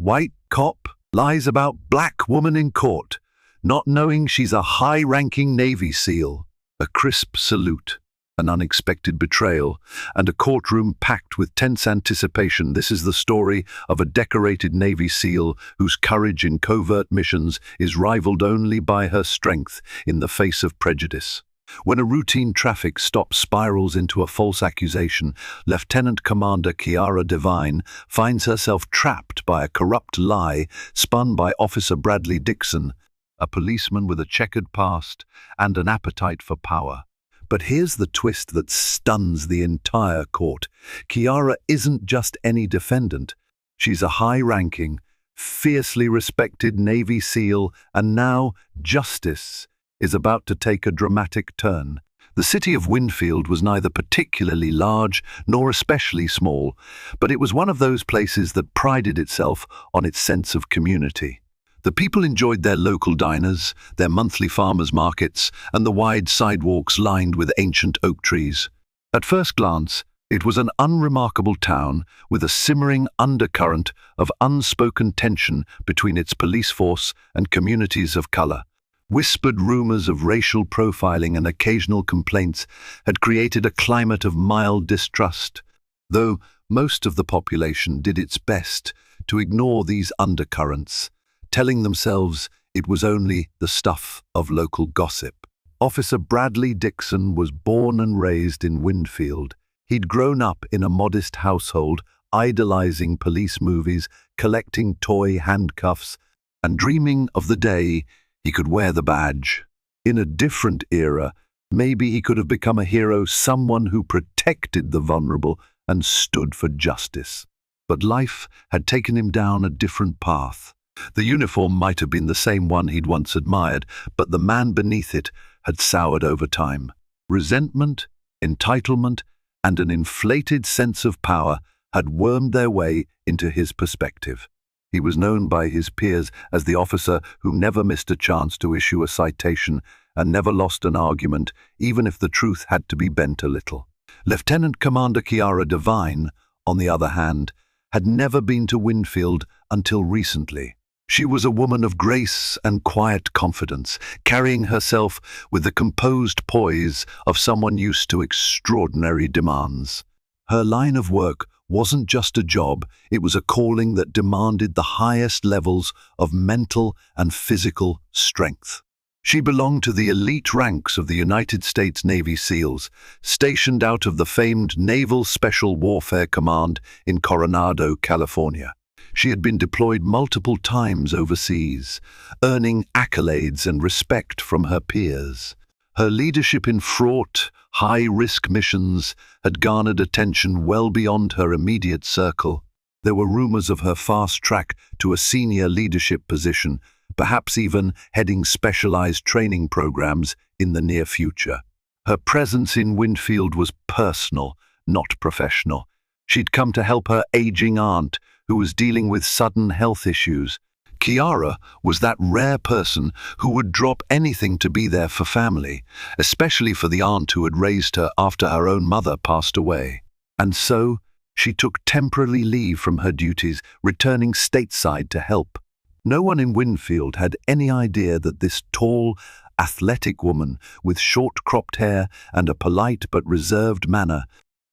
White cop lies about black woman in court, not knowing she's a high-ranking Navy SEAL. A crisp salute, an unexpected betrayal, and a courtroom packed with tense anticipation. This is the story of a decorated Navy SEAL whose courage in covert missions is rivaled only by her strength in the face of prejudice. When a routine traffic stop spirals into a false accusation, Lieutenant Commander Kiara Devine finds herself trapped by a corrupt lie spun by Officer Bradley Dixon, a policeman with a checkered past and an appetite for power. But here's the twist that stuns the entire court. Kiara isn't just any defendant. She's a high-ranking, fiercely respected Navy SEAL, and now justice is about to take a dramatic turn. The city of Winfield was neither particularly large nor especially small, but it was one of those places that prided itself on its sense of community. The people enjoyed their local diners, their monthly farmers' markets, and the wide sidewalks lined with ancient oak trees. At first glance, it was an unremarkable town with a simmering undercurrent of unspoken tension between its police force and communities of color. Whispered rumors of racial profiling and occasional complaints had created a climate of mild distrust, though most of the population did its best to ignore these undercurrents, telling themselves it was only the stuff of local gossip. Officer Bradley Dixon was born and raised in Winfield. He'd grown up in a modest household, idolizing police movies, collecting toy handcuffs, and dreaming of the day he could wear the badge. In a different era, maybe he could have become a hero, someone who protected the vulnerable and stood for justice. But life had taken him down a different path. The uniform might have been the same one he'd once admired, but the man beneath it had soured over time. Resentment, entitlement, and an inflated sense of power had wormed their way into his perspective. He was known by his peers as the officer who never missed a chance to issue a citation and never lost an argument, even if the truth had to be bent a little. Lieutenant Commander Kiara Devine, on the other hand, had never been to Winfield until recently. She was a woman of grace and quiet confidence, carrying herself with the composed poise of someone used to extraordinary demands. Her line of work wasn't just a job, it was a calling that demanded the highest levels of mental and physical strength. She belonged to the elite ranks of the United States Navy SEALs, stationed out of the famed Naval Special Warfare Command in Coronado, California. She had been deployed multiple times overseas, earning accolades and respect from her peers. Her leadership in fraught, high-risk missions had garnered attention well beyond her immediate circle. There were rumors of her fast track to a senior leadership position, perhaps even heading specialized training programs in the near future. Her presence in Winfield was personal, not professional. She'd come to help her aging aunt, who was dealing with sudden health issues. Kiara was that rare person who would drop anything to be there for family, especially for the aunt who had raised her after her own mother passed away. And so, she took temporary leave from her duties, returning stateside to help. No one in Winfield had any idea that this tall, athletic woman with short-cropped hair and a polite but reserved manner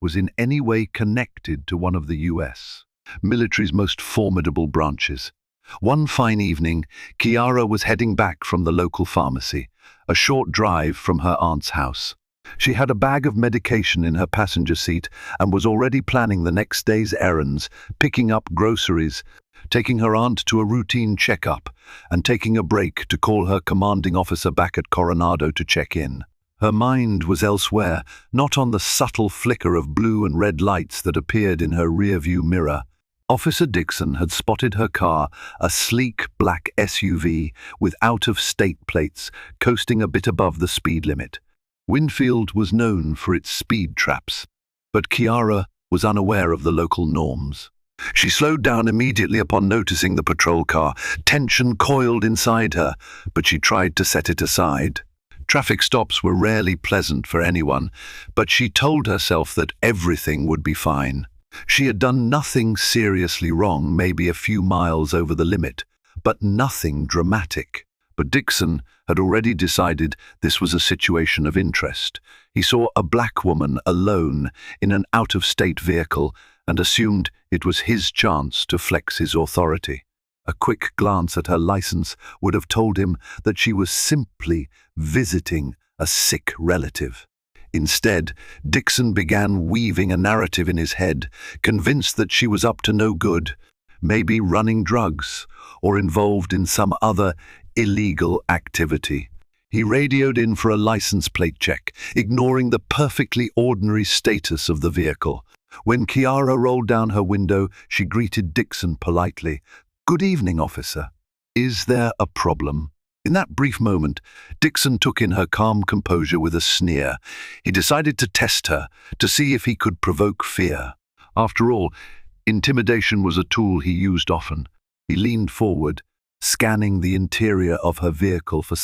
was in any way connected to one of the U.S. military's most formidable branches. One fine evening, Kiara was heading back from the local pharmacy, a short drive from her aunt's house. She had a bag of medication in her passenger seat and was already planning the next day's errands, picking up groceries, taking her aunt to a routine checkup, and taking a break to call her commanding officer back at Coronado to check in. Her mind was elsewhere, not on the subtle flicker of blue and red lights that appeared in her rearview mirror. Officer Dixon had spotted her car, a sleek black SUV with out-of-state plates, coasting a bit above the speed limit. Winfield was known for its speed traps, but Kiara was unaware of the local norms. She slowed down immediately upon noticing the patrol car. Tension coiled inside her, but she tried to set it aside. Traffic stops were rarely pleasant for anyone, but she told herself that everything would be fine. She had done nothing seriously wrong, maybe a few miles over the limit, but nothing dramatic. But Dixon had already decided this was a situation of interest. He saw a black woman alone in an out-of-state vehicle and assumed it was his chance to flex his authority. A quick glance at her license would have told him that she was simply visiting a sick relative. Instead, Dixon began weaving a narrative in his head, convinced that she was up to no good, maybe running drugs or involved in some other illegal activity. He radioed in for a license plate check, ignoring the perfectly ordinary status of the vehicle. When Kiara rolled down her window, she greeted Dixon politely. "Good evening, officer. Is there a problem?" In that brief moment, Dixon took in her calm composure with a sneer. He decided to test her, to see if he could provoke fear. After all, intimidation was a tool he used often. He leaned forward, scanning the interior of her vehicle for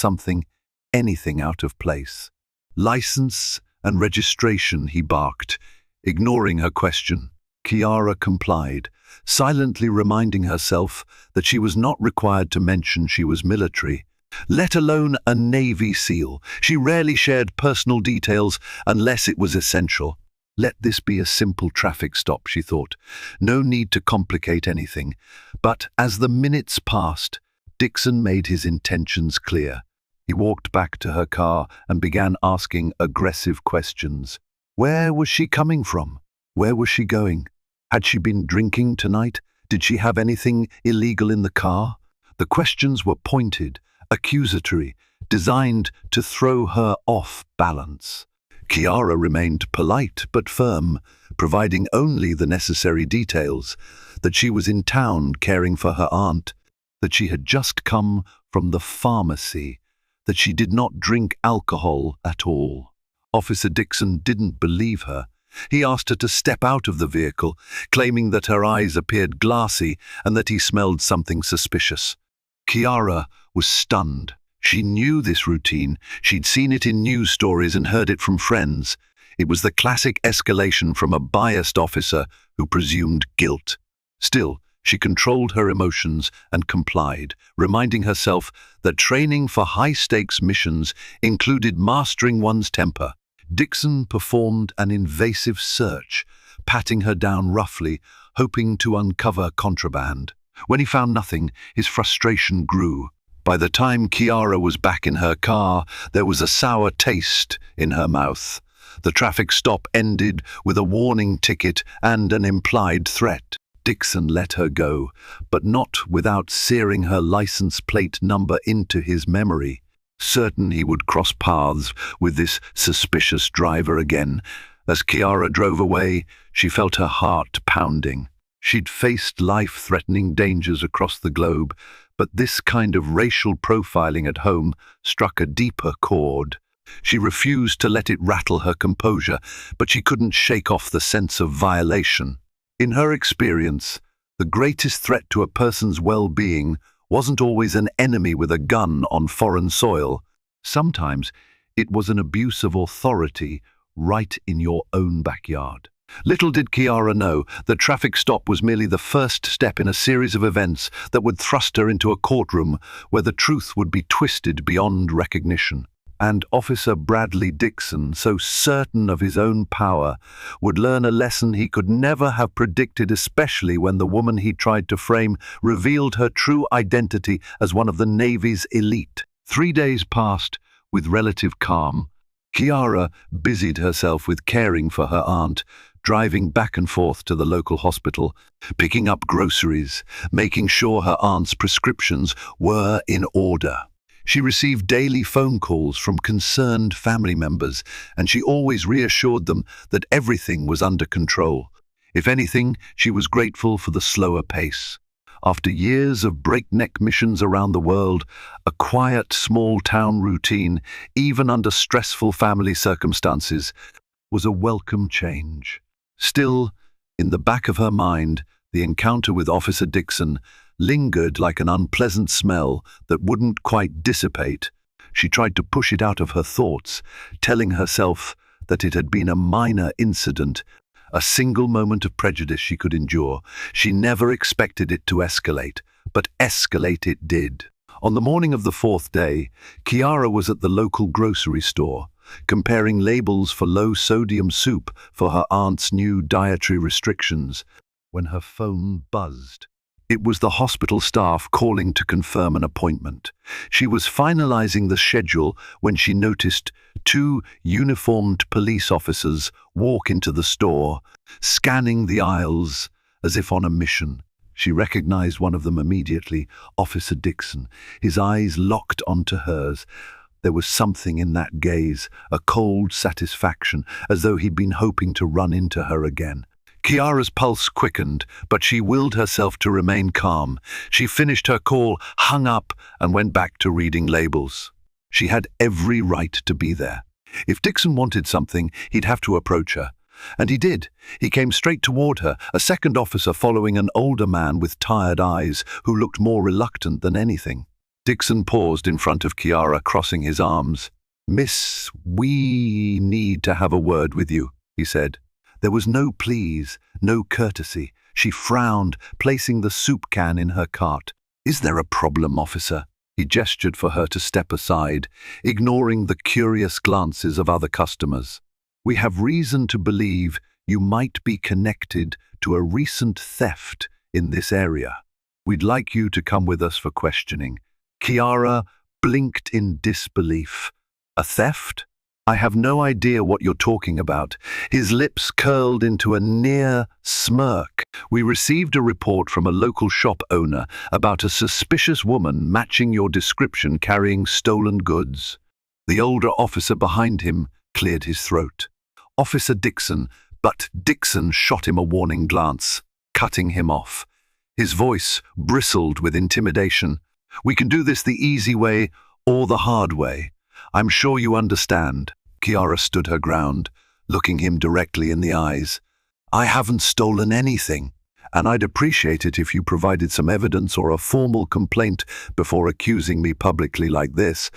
anything out of place. "License and registration," he barked, ignoring her question. Kiara complied, silently reminding herself that she was not required to mention she was military, let alone a Navy SEAL. She rarely shared personal details unless it was essential. Let this be a simple traffic stop, she thought. No need to complicate anything. But as the minutes passed, Dixon made his intentions clear. He walked back to her car and began asking aggressive questions. Where was she coming from? Where was she going? Had she been drinking tonight? Did she have anything illegal in the car? The questions were pointed, accusatory, designed to throw her off balance. Kiara remained polite but firm, providing only the necessary details, that she was in town caring for her aunt, that she had just come from the pharmacy, that she did not drink alcohol at all. Officer Dixon didn't believe her. He asked her to step out of the vehicle, claiming that her eyes appeared glassy and that he smelled something suspicious. Kiara was stunned. She knew this routine. She'd seen it in news stories and heard it from friends. It was the classic escalation from a biased officer who presumed guilt. Still, she controlled her emotions and complied, reminding herself that training for high-stakes missions included mastering one's temper. Dixon performed an invasive search, patting her down roughly, hoping to uncover contraband. When he found nothing, his frustration grew. By the time Kiara was back in her car, there was a sour taste in her mouth. The traffic stop ended with a warning ticket and an implied threat. Dixon let her go, but not without searing her license plate number into his memory. Certain he would cross paths with this suspicious driver again. As Kiara drove away, she felt her heart pounding. She'd faced life-threatening dangers across the globe, but this kind of racial profiling at home struck a deeper chord. She refused to let it rattle her composure, but she couldn't shake off the sense of violation. In her experience, the greatest threat to a person's well-being wasn't always an enemy with a gun on foreign soil. Sometimes it was an abuse of authority right in your own backyard. Little did Kiara know the traffic stop was merely the first step in a series of events that would thrust her into a courtroom where the truth would be twisted beyond recognition. And Officer Bradley Dixon, so certain of his own power, would learn a lesson he could never have predicted, especially when the woman he tried to frame revealed her true identity as one of the Navy's elite. 3 days passed with relative calm. Kiara busied herself with caring for her aunt, driving back and forth to the local hospital, picking up groceries, making sure her aunt's prescriptions were in order. She received daily phone calls from concerned family members, and she always reassured them that everything was under control. If anything, she was grateful for the slower pace. After years of breakneck missions around the world, a quiet, small-town routine, even under stressful family circumstances, was a welcome change. Still, in the back of her mind, the encounter with Officer Dixon lingered like an unpleasant smell that wouldn't quite dissipate. She tried to push it out of her thoughts, telling herself that it had been a minor incident, A single moment of prejudice she could endure. She never expected it to escalate, but escalate it did. On the morning of the fourth day, Chiara was at the local grocery store, comparing labels for low-sodium soup for her aunt's new dietary restrictions, when her phone buzzed. It was the hospital staff calling to confirm an appointment. She was finalizing the schedule when she noticed two uniformed police officers walk into the store, scanning the aisles as if on a mission. She recognized one of them immediately, Officer Dixon. His eyes locked onto hers. There was something in that gaze, a cold satisfaction, as though he'd been hoping to run into her again. Chiara's pulse quickened, but she willed herself to remain calm. She finished her call, hung up, and went back to reading labels. She had every right to be there. If Dixon wanted something, he'd have to approach her. And he did. He came straight toward her, a second officer following an older man with tired eyes who looked more reluctant than anything. Dixon paused in front of Chiara, crossing his arms. "Miss, we need to have a word with you," he said. There was no please, no courtesy. She frowned, placing the soup can in her cart. "Is there a problem, officer?" He gestured for her to step aside, ignoring the curious glances of other customers. "We have reason to believe you might be connected to a recent theft in this area. We'd like you to come with us for questioning." Chiara blinked in disbelief. "A theft? I have no idea what you're talking about." His lips curled into a near smirk. "We received a report from a local shop owner about a suspicious woman matching your description carrying stolen goods." The older officer behind him cleared his throat. "Officer Dixon," but Dixon shot him a warning glance, cutting him off. His voice bristled with intimidation. "We can do this the easy way or the hard way. I'm sure you understand." Chiara stood her ground, looking him directly in the eyes. "I haven't stolen anything, and I'd appreciate it if you provided some evidence or a formal complaint before accusing me publicly like this."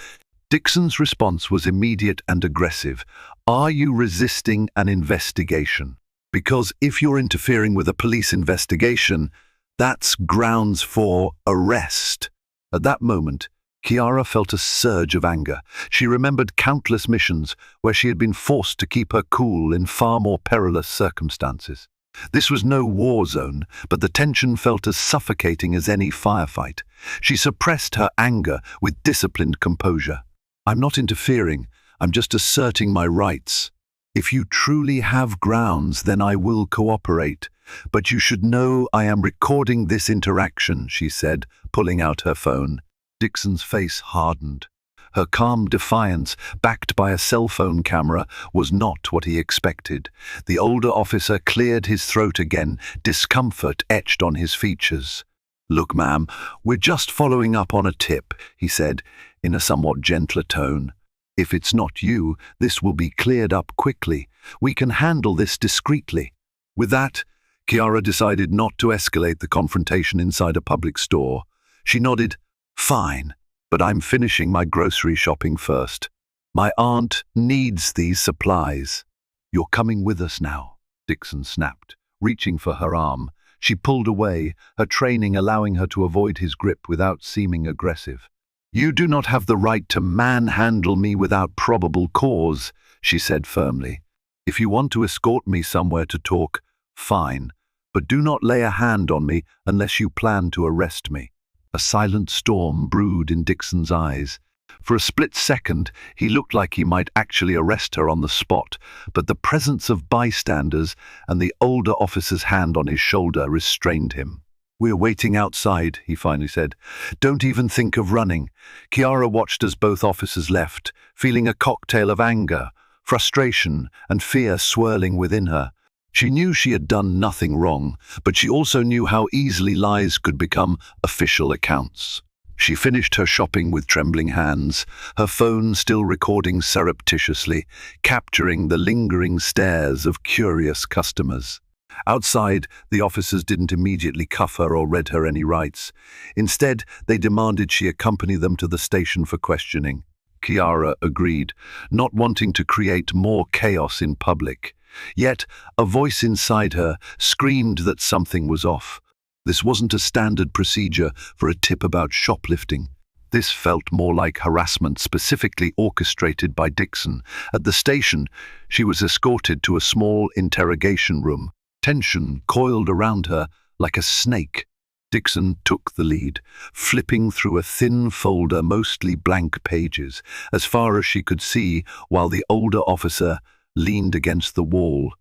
Dixon's response was immediate and aggressive. "Are you resisting an investigation? Because if you're interfering with a police investigation, that's grounds for arrest." At that moment, Chiara felt a surge of anger. She remembered countless missions where she had been forced to keep her cool in far more perilous circumstances. This was no war zone, but the tension felt as suffocating as any firefight. She suppressed her anger with disciplined composure. "I'm not interfering, I'm just asserting my rights. If you truly have grounds, then I will cooperate. But you should know I am recording this interaction," she said, pulling out her phone. Dixon's face hardened. Her calm defiance, backed by a cell phone camera, was not what he expected. The older officer cleared his throat again, discomfort etched on his features. "Look, ma'am, we're just following up on a tip," he said, in a somewhat gentler tone. "If it's not you, this will be cleared up quickly. We can handle this discreetly." With that, Chiara decided not to escalate the confrontation inside a public store. She nodded. "Fine, but I'm finishing my grocery shopping first. My aunt needs these supplies." "You're coming with us now," Dixon snapped, reaching for her arm. She pulled away, her training allowing her to avoid his grip without seeming aggressive. "You do not have the right to manhandle me without probable cause," she said firmly. "If you want to escort me somewhere to talk, fine, but do not lay a hand on me unless you plan to arrest me." A silent storm brewed in Dixon's eyes. For a split second, he looked like he might actually arrest her on the spot, but the presence of bystanders and the older officer's hand on his shoulder restrained him. "We're waiting outside," he finally said. "Don't even think of running." Chiara watched as both officers left, feeling a cocktail of anger, frustration, and fear swirling within her. She knew she had done nothing wrong, but she also knew how easily lies could become official accounts. She finished her shopping with trembling hands, her phone still recording surreptitiously, capturing the lingering stares of curious customers. Outside, the officers didn't immediately cuff her or read her any rights. Instead, they demanded she accompany them to the station for questioning. Chiara agreed, not wanting to create more chaos in public. Yet a voice inside her screamed that something was off. This wasn't a standard procedure for a tip about shoplifting. This felt more like harassment specifically orchestrated by Dixon. At the station, she was escorted to a small interrogation room. Tension coiled around her like a snake. Dixon took the lead, flipping through a thin folder, mostly blank pages, as far as she could see, while the older officer leaned against the wall,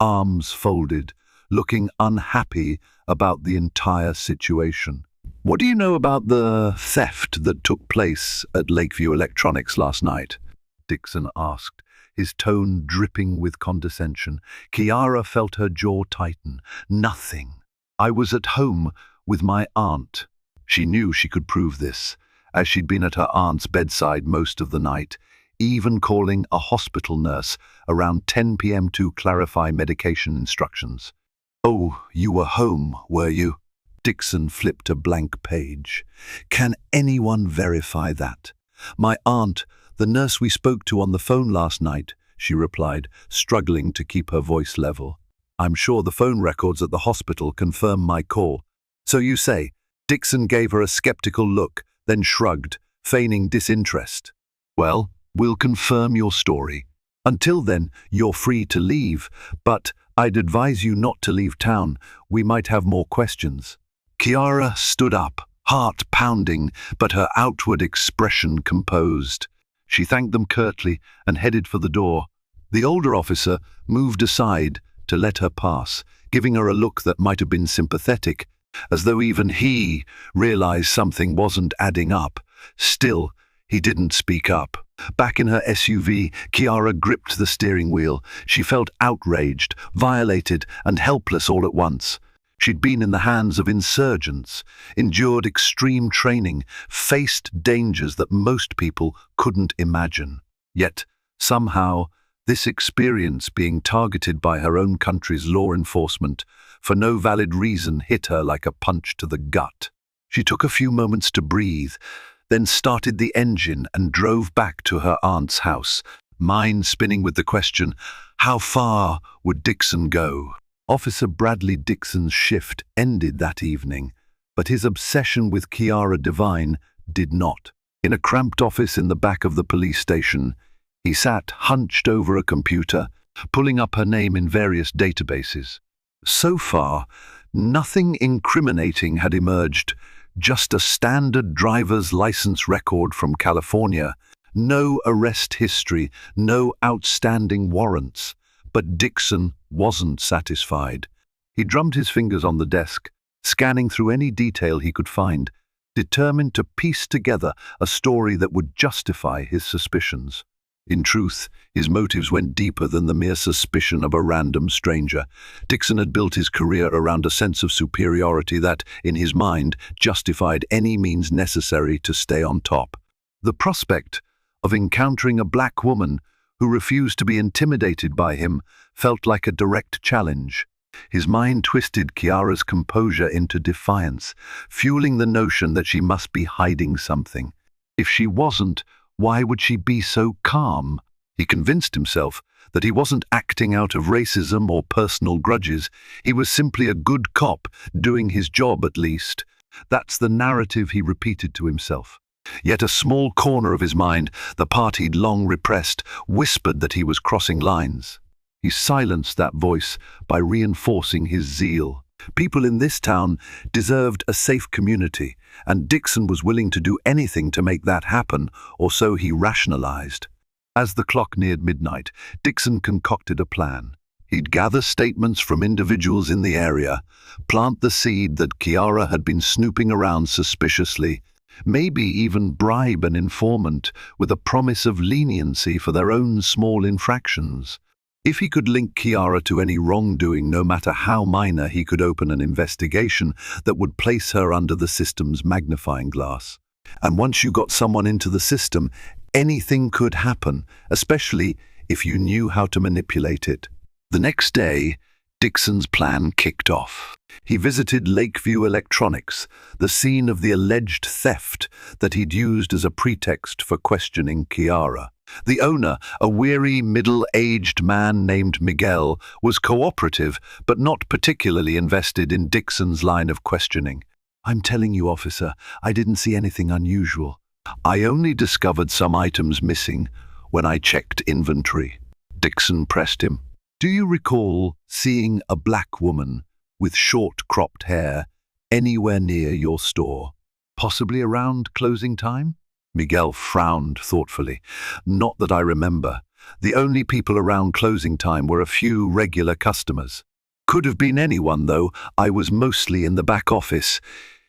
arms folded, looking unhappy about the entire situation. "What do you know about the theft that took place at Lakeview Electronics last night?" Dixon asked, his tone dripping with condescension. Kiara felt her jaw tighten. "Nothing. I was at home with my aunt." She knew she could prove this, as she'd been at her aunt's bedside most of the night, even calling a hospital nurse around 10 p.m. to clarify medication instructions. "Oh, you were home, were you?" Dixon flipped a blank page. "Can anyone verify that?" "My aunt, the nurse we spoke to on the phone last night," she replied, struggling to keep her voice level. "I'm sure the phone records at the hospital confirm my call." "So you say?" Dixon gave her a skeptical look, then shrugged, feigning disinterest. "Well, we'll confirm your story. Until then, you're free to leave, but I'd advise you not to leave town. We might have more questions." Kiara stood up, heart pounding, but her outward expression composed. She thanked them curtly and headed for the door. The older officer moved aside to let her pass, giving her a look that might have been sympathetic, as though even he realized something wasn't adding up. Still, he didn't speak up. Back in her SUV, Kiara gripped the steering wheel. She felt outraged, violated, and helpless all at once. She'd been in the hands of insurgents, endured extreme training, faced dangers that most people couldn't imagine. Yet, somehow, this experience being targeted by her own country's law enforcement for no valid reason hit her like a punch to the gut. She took a few moments to breathe, then started the engine and drove back to her aunt's house, mind spinning with the question, how far would Dixon go? Officer Bradley Dixon's shift ended that evening, but his obsession with Kiara Devine did not. In a cramped office in the back of the police station, he sat hunched over a computer, pulling up her name in various databases. So far, nothing incriminating had emerged, just a standard driver's license record from California, no arrest history, no outstanding warrants. But Dixon wasn't satisfied. He drummed his fingers on the desk, scanning through any detail he could find, determined to piece together a story that would justify his suspicions. In truth, his motives went deeper than the mere suspicion of a random stranger. Dixon had built his career around a sense of superiority that, in his mind, justified any means necessary to stay on top. The prospect of encountering a black woman who refused to be intimidated by him felt like a direct challenge. His mind twisted Kiara's composure into defiance, fueling the notion that she must be hiding something. If she wasn't, why would she be so calm? He convinced himself that he wasn't acting out of racism or personal grudges. He was simply a good cop, doing his job at least. That's the narrative he repeated to himself. Yet a small corner of his mind, the part he'd long repressed, whispered that he was crossing lines. He silenced that voice by reinforcing his zeal. People in this town deserved a safe community, and Dixon was willing to do anything to make that happen, or so he rationalized. As the clock neared midnight, Dixon concocted a plan. He'd gather statements from individuals in the area, plant the seed that Kiara had been snooping around suspiciously, maybe even bribe an informant with a promise of leniency for their own small infractions. If he could link Kiara to any wrongdoing, no matter how minor, he could open an investigation that would place her under the system's magnifying glass. And once you got someone into the system, anything could happen, especially if you knew how to manipulate it. The next day, Dixon's plan kicked off. He visited Lakeview Electronics, the scene of the alleged theft that he'd used as a pretext for questioning Kiara. The owner, a weary, middle-aged man named Miguel, was cooperative but not particularly invested in Dixon's line of questioning. "I'm telling you, officer, I didn't see anything unusual. I only discovered some items missing when I checked inventory." Dixon pressed him. "Do you recall seeing a black woman with short cropped hair anywhere near your store? Possibly around closing time?" Miguel frowned thoughtfully. "Not that I remember. The only people around closing time were a few regular customers. Could have been anyone, though. I was mostly in the back office."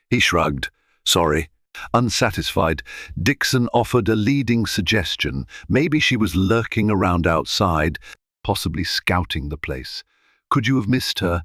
He shrugged. "Sorry." Unsatisfied, Dixon offered a leading suggestion. Maybe she was lurking around outside, possibly scouting the place. "Could you have missed her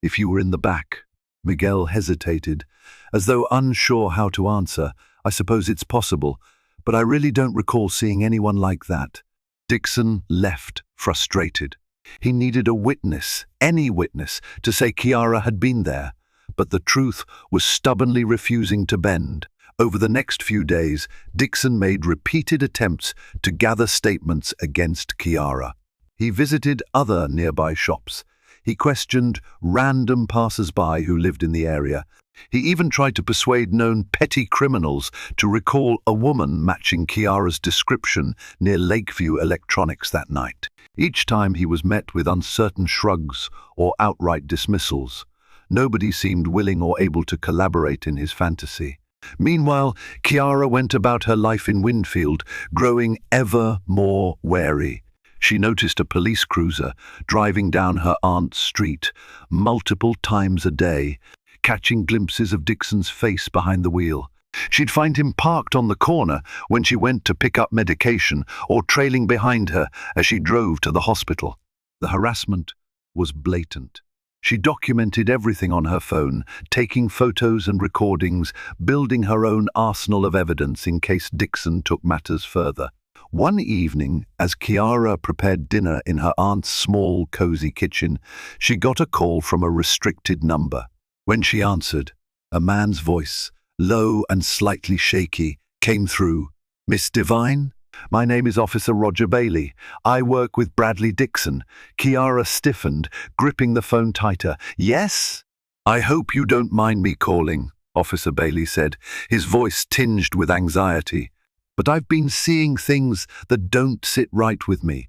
if you were in the back?" Miguel hesitated, as though unsure how to answer. "I suppose it's possible, but I really don't recall seeing anyone like that." Dixon left, frustrated. He needed a witness, any witness, to say Kiara had been there, but the truth was stubbornly refusing to bend. Over the next few days, Dixon made repeated attempts to gather statements against Kiara. He visited other nearby shops. He questioned random passers-by who lived in the area. He even tried to persuade known petty criminals to recall a woman matching Kiara's description near Lakeview Electronics that night. Each time he was met with uncertain shrugs or outright dismissals. Nobody seemed willing or able to collaborate in his fantasy. Meanwhile, Kiara went about her life in Winfield, growing ever more wary. She noticed a police cruiser driving down her aunt's street multiple times a day, catching glimpses of Dixon's face behind the wheel. She'd find him parked on the corner when she went to pick up medication or trailing behind her as she drove to the hospital. The harassment was blatant. She documented everything on her phone, taking photos and recordings, building her own arsenal of evidence in case Dixon took matters further. One evening, as Kiara prepared dinner in her aunt's small, cozy kitchen, she got a call from a restricted number. When she answered, a man's voice, low and slightly shaky, came through. "Miss Devine? My name is Officer Roger Bailey. I work with Bradley Dixon." Kiara stiffened, gripping the phone tighter. "Yes? I hope you don't mind me calling," Officer Bailey said, his voice tinged with anxiety. "But I've been seeing things that don't sit right with me.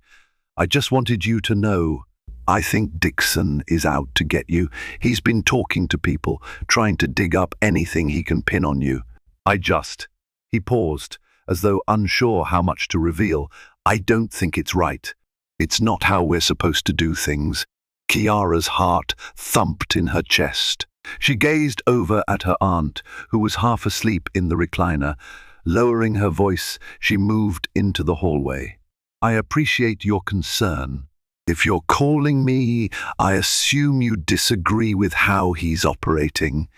I just wanted you to know. I think Dixon is out to get you. He's been talking to people, trying to dig up anything he can pin on you. He paused, as though unsure how much to reveal. "I don't think it's right. It's not how we're supposed to do things." Kiara's heart thumped in her chest. She gazed over at her aunt, who was half asleep in the recliner. Lowering her voice, she moved into the hallway. "I appreciate your concern. If you're calling me, I assume you disagree with how he's operating."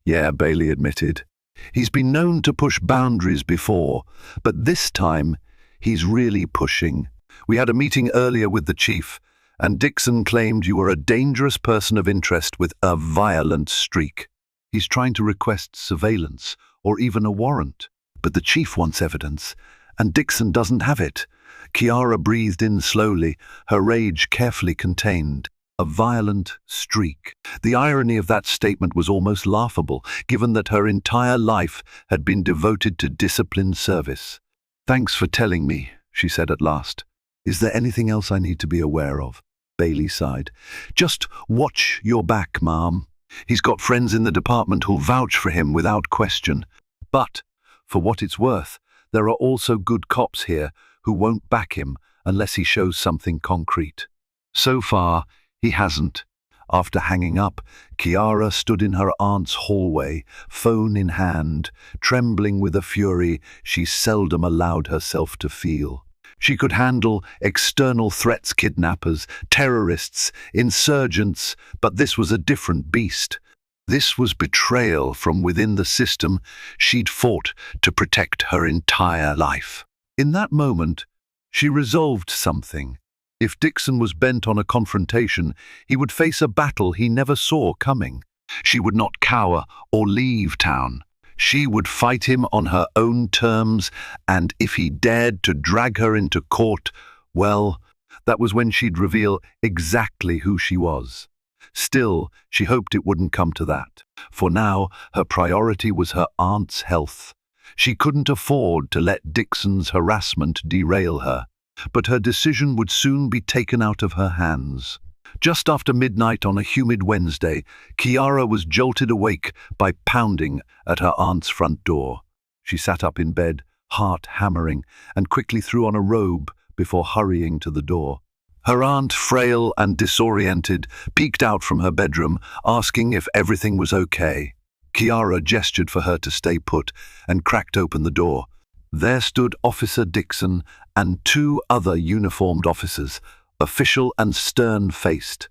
"Yeah," Bailey admitted. "He's been known to push boundaries before, but this time he's really pushing. We had a meeting earlier with the chief, and Dixon claimed you were a dangerous person of interest with a violent streak. He's trying to request surveillance or even a warrant, but the chief wants evidence, and Dixon doesn't have it." Kiara breathed in slowly, her rage carefully contained. A violent streak. The irony of that statement was almost laughable, given that her entire life had been devoted to disciplined service. "Thanks for telling me," she said at last. "Is there anything else I need to be aware of?" Bailey sighed. "Just watch your back, Ma'am. He's got friends in the department who'll vouch for him without question. But, for what it's worth, there are also good cops here who won't back him unless he shows something concrete. So far, he hasn't." After hanging up, Kiara stood in her aunt's hallway, phone in hand, trembling with a fury she seldom allowed herself to feel. She could handle external threats, kidnappers, terrorists, insurgents, but this was a different beast. This was betrayal from within the system she'd fought to protect her entire life. In that moment, she resolved something. If Dixon was bent on a confrontation, he would face a battle he never saw coming. She would not cower or leave town. She would fight him on her own terms, and if he dared to drag her into court, well, that was when she'd reveal exactly who she was. Still, she hoped it wouldn't come to that. For now, her priority was her aunt's health. She couldn't afford to let Dixon's harassment derail her, but her decision would soon be taken out of her hands. Just after midnight on a humid Wednesday, Kiara was jolted awake by pounding at her aunt's front door. She sat up in bed, heart hammering, and quickly threw on a robe before hurrying to the door. Her aunt, frail and disoriented, peeked out from her bedroom, asking if everything was okay. Kiara gestured for her to stay put and cracked open the door. There stood Officer Dixon and two other uniformed officers, official and stern-faced,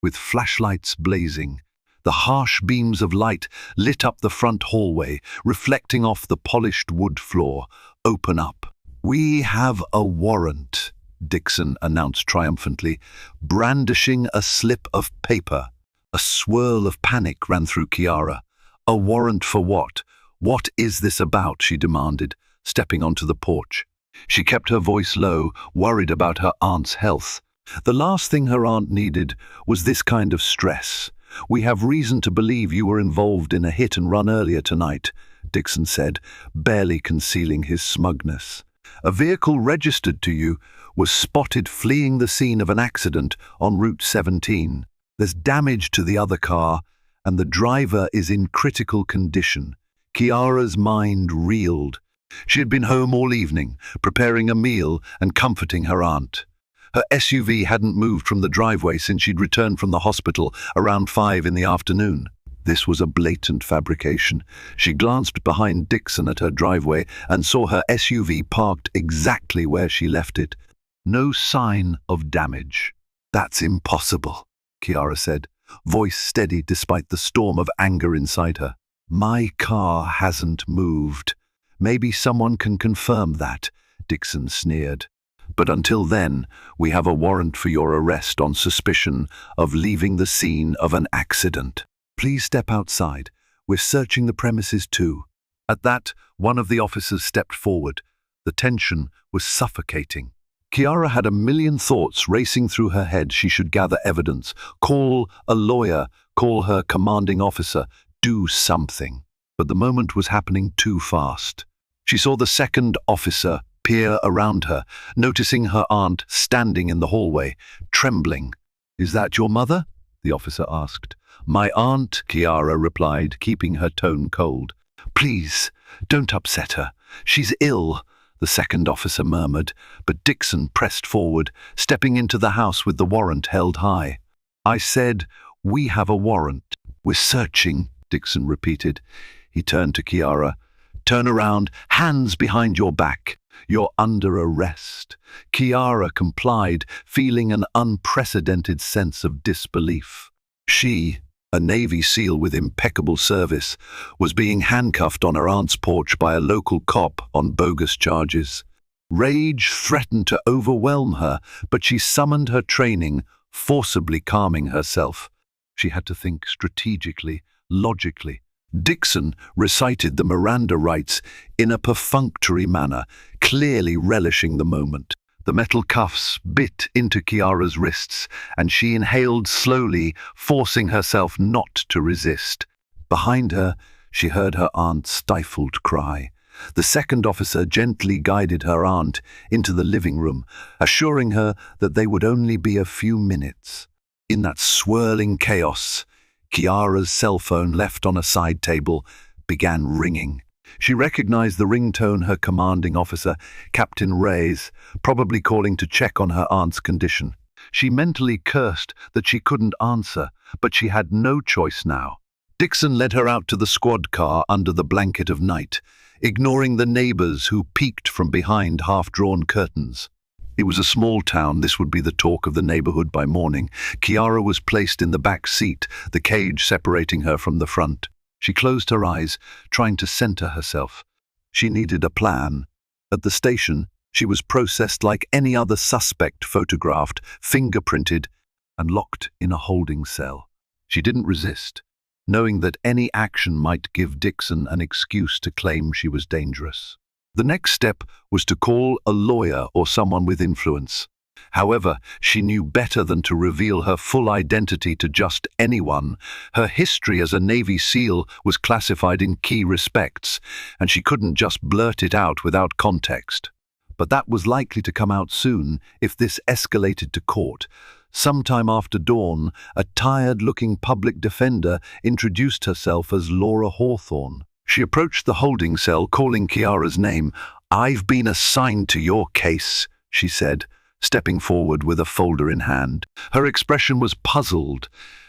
with flashlights blazing. The harsh beams of light lit up the front hallway, reflecting off the polished wood floor. "Open up." "We have a warrant," Dixon announced triumphantly, brandishing a slip of paper. A swirl of panic ran through Kiara. "A warrant for what? What is this about?" she demanded, stepping onto the porch. She kept her voice low, worried about her aunt's health. The last thing her aunt needed was this kind of stress. "We have reason to believe you were involved in a hit-and-run earlier tonight," Dixon said, barely concealing his smugness. "A vehicle registered to you was spotted fleeing the scene of an accident on Route 17. There's damage to the other car, and the driver is in critical condition." Kiara's mind reeled. She had been home all evening, preparing a meal and comforting her aunt. Her SUV hadn't moved from the driveway since she'd returned from the hospital around 5 in the afternoon. This was a blatant fabrication. She glanced behind Dixon at her driveway and saw her SUV parked exactly where she left it. No sign of damage. "That's impossible," Kiara said, voice steady despite the storm of anger inside her. "My car hasn't moved. Maybe someone can confirm that," Dixon sneered. "But until then, we have a warrant for your arrest on suspicion of leaving the scene of an accident. Please step outside. We're searching the premises too." At that, one of the officers stepped forward. The tension was suffocating. Kiara had a million thoughts racing through her head. She should gather evidence, call a lawyer, call her commanding officer, do something. But the moment was happening too fast. She saw the second officer peer around her, noticing her aunt standing in the hallway, trembling. "Is that your mother?" the officer asked. "My aunt," Kiara replied, keeping her tone cold. "Please, don't upset her. She's ill," the second officer murmured, but Dixon pressed forward, stepping into the house with the warrant held high. "I said, we have a warrant. We're searching," Dixon repeated. He turned to Kiara. "Turn around, hands behind your back. You're under arrest." Kiara complied, feeling an unprecedented sense of disbelief. She, a Navy SEAL with impeccable service, was being handcuffed on her aunt's porch by a local cop on bogus charges. Rage threatened to overwhelm her, but she summoned her training, forcibly calming herself. She had to think strategically, logically. Dixon recited the Miranda rights in a perfunctory manner, clearly relishing the moment. The metal cuffs bit into Kiara's wrists, and she inhaled slowly, forcing herself not to resist. Behind her, she heard her aunt's stifled cry. The second officer gently guided her aunt into the living room, assuring her that they would only be a few minutes. In that swirling chaos, Kiara's cell phone, left on a side table, began ringing. She recognized the ringtone, her commanding officer, Captain Reyes, probably calling to check on her aunt's condition. She mentally cursed that she couldn't answer, but she had no choice now. Dixon led her out to the squad car under the blanket of night, ignoring the neighbors who peeked from behind half-drawn curtains. It was a small town. This would be the talk of the neighborhood by morning. Kiara was placed in the back seat, the cage separating her from the front. She closed her eyes, trying to center herself. She needed a plan. At the station, she was processed like any other suspect, photographed, fingerprinted, and locked in a holding cell. She didn't resist. knowing that any action might give Dixon an excuse to claim she was dangerous. The next step was to call a lawyer or someone with influence. However, she knew better than to reveal her full identity to just anyone. Her history as a Navy SEAL was classified in key respects, and she couldn't just blurt it out without context. But that was likely to come out soon if this escalated to court. Sometime after dawn, a tired-looking public defender introduced herself as Laura Hawthorne. She approached the holding cell, calling Kiara's name. "I've been assigned to your case," she said, stepping forward with a folder in hand. Her expression was puzzled,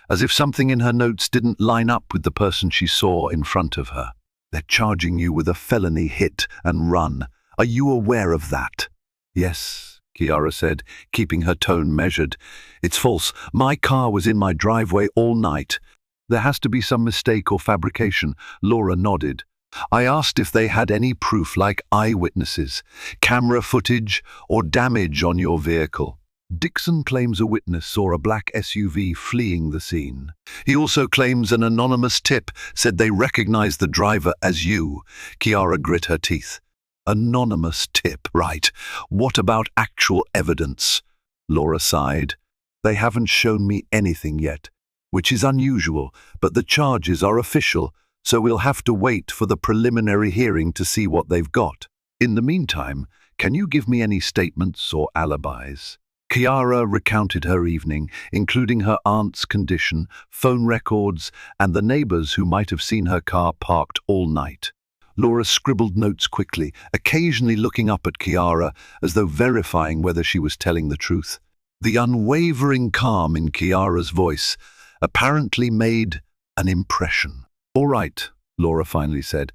as if something in her notes didn't line up with the person she saw in front of her. "They're charging you with a felony hit and run. Are you aware of that?" "Yes," Kiara said, keeping her tone measured. "It's false. My car was in my driveway all night." "There has to be some mistake or fabrication," Laura nodded. "I asked if they had any proof like eyewitnesses, camera footage, or damage on your vehicle." Dixon claims a witness saw a black SUV fleeing the scene. He also claims an anonymous tip said they recognized the driver as you. Kiara grit her teeth. "Anonymous tip, right. What about actual evidence?" Laura sighed. "They haven't shown me anything yet, which is unusual, but the charges are official, so we'll have to wait for the preliminary hearing to see what they've got. In the meantime, can you give me any statements or alibis?" Kiara recounted her evening, including her aunt's condition, phone records, and the neighbors who might have seen her car parked all night. Laura scribbled notes quickly, occasionally looking up at Kiara as though verifying whether she was telling the truth. The unwavering calm in Kiara's voice apparently made an impression. "All right," Laura finally said.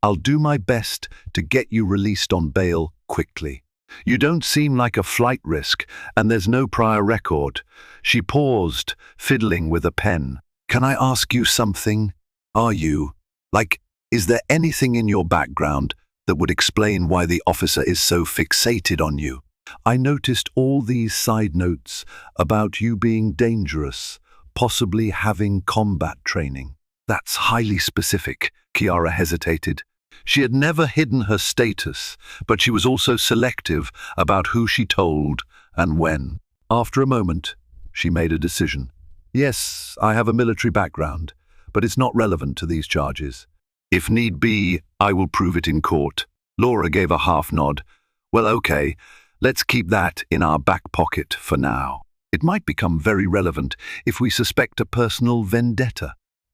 "I'll do my best to get you released on bail quickly. You don't seem like a flight risk, and there's no prior record." She paused, fiddling with a pen. "Can I ask you something? Is there anything in your background that would explain why the officer is so fixated on you? I noticed all these side notes about you being dangerous, possibly having combat training." "That's highly specific," Kiara hesitated. She had never hidden her status, but she was also selective about who she told and when. After a moment, she made a decision. "Yes, I have a military background, but it's not relevant to these charges. If need be, I will prove it in court." Laura gave a half nod. "Well, okay, let's keep that in our back pocket for now. It might become very relevant if we suspect a personal vendetta."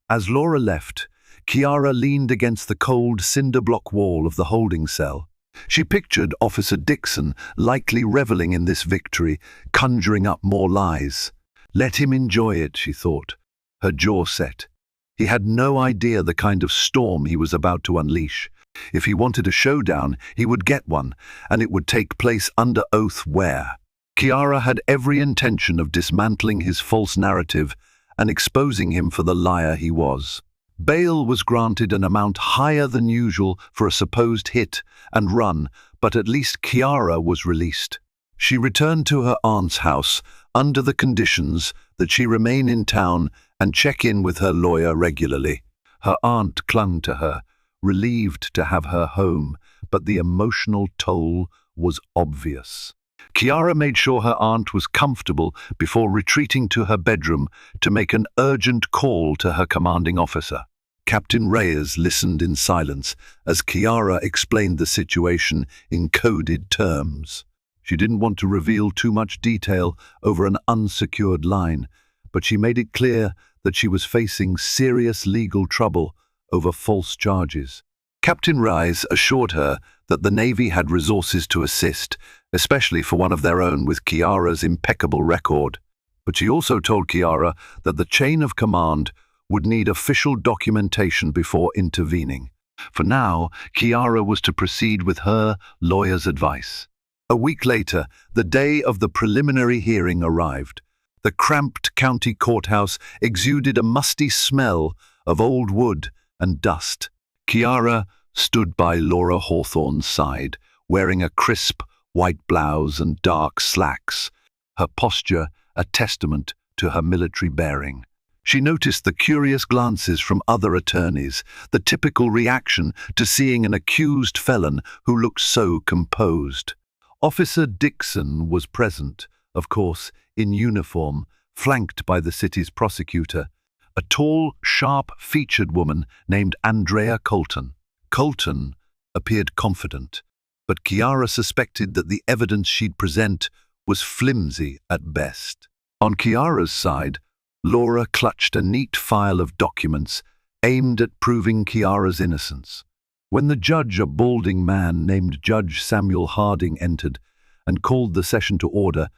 As Laura left, Kiara leaned against the cold cinder block wall of the holding cell. She pictured Officer Dixon likely reveling in this victory, conjuring up more lies. Let him enjoy it, she thought, her jaw set. He had no idea the kind of storm he was about to unleash. If he wanted a showdown, he would get one, and it would take place under oath where. Kiara had every intention of dismantling his false narrative and exposing him for the liar he was. Bail was granted an amount higher than usual for a supposed hit and run, but at least Kiara was released. She returned to her aunt's house under the conditions that she remain in town and check in with her lawyer regularly. Her aunt clung to her, relieved to have her home, but the emotional toll was obvious. Kiara made sure her aunt was comfortable before retreating to her bedroom to make an urgent call to her commanding officer. Captain Reyes listened in silence as Kiara explained the situation in coded terms. She didn't want to reveal too much detail over an unsecured line, but she made it clear that she was facing serious legal trouble over false charges. Captain Reyes assured her that the Navy had resources to assist, especially for one of their own with Kiara's impeccable record. But she also told Kiara that the chain of command would need official documentation before intervening. For now, Kiara was to proceed with her lawyer's advice. A week later, the day of the preliminary hearing arrived. The cramped county courthouse exuded a musty smell of old wood and dust. Kiara stood by Laura Hawthorne's side, wearing a crisp white blouse and dark slacks, her posture a testament to her military bearing. She noticed the curious glances from other attorneys, the typical reaction to seeing an accused felon who looked so composed. Officer Dixon was present, of course, in uniform, flanked by the city's prosecutor, a tall, sharp-featured woman named Andrea Colton. Colton appeared confident, but Chiara suspected that the evidence she'd present was flimsy at best. On Chiara's side, Laura clutched a neat file of documents aimed at proving Chiara's innocence. When the judge, a balding man named Judge Samuel Harding, entered and called the session to order,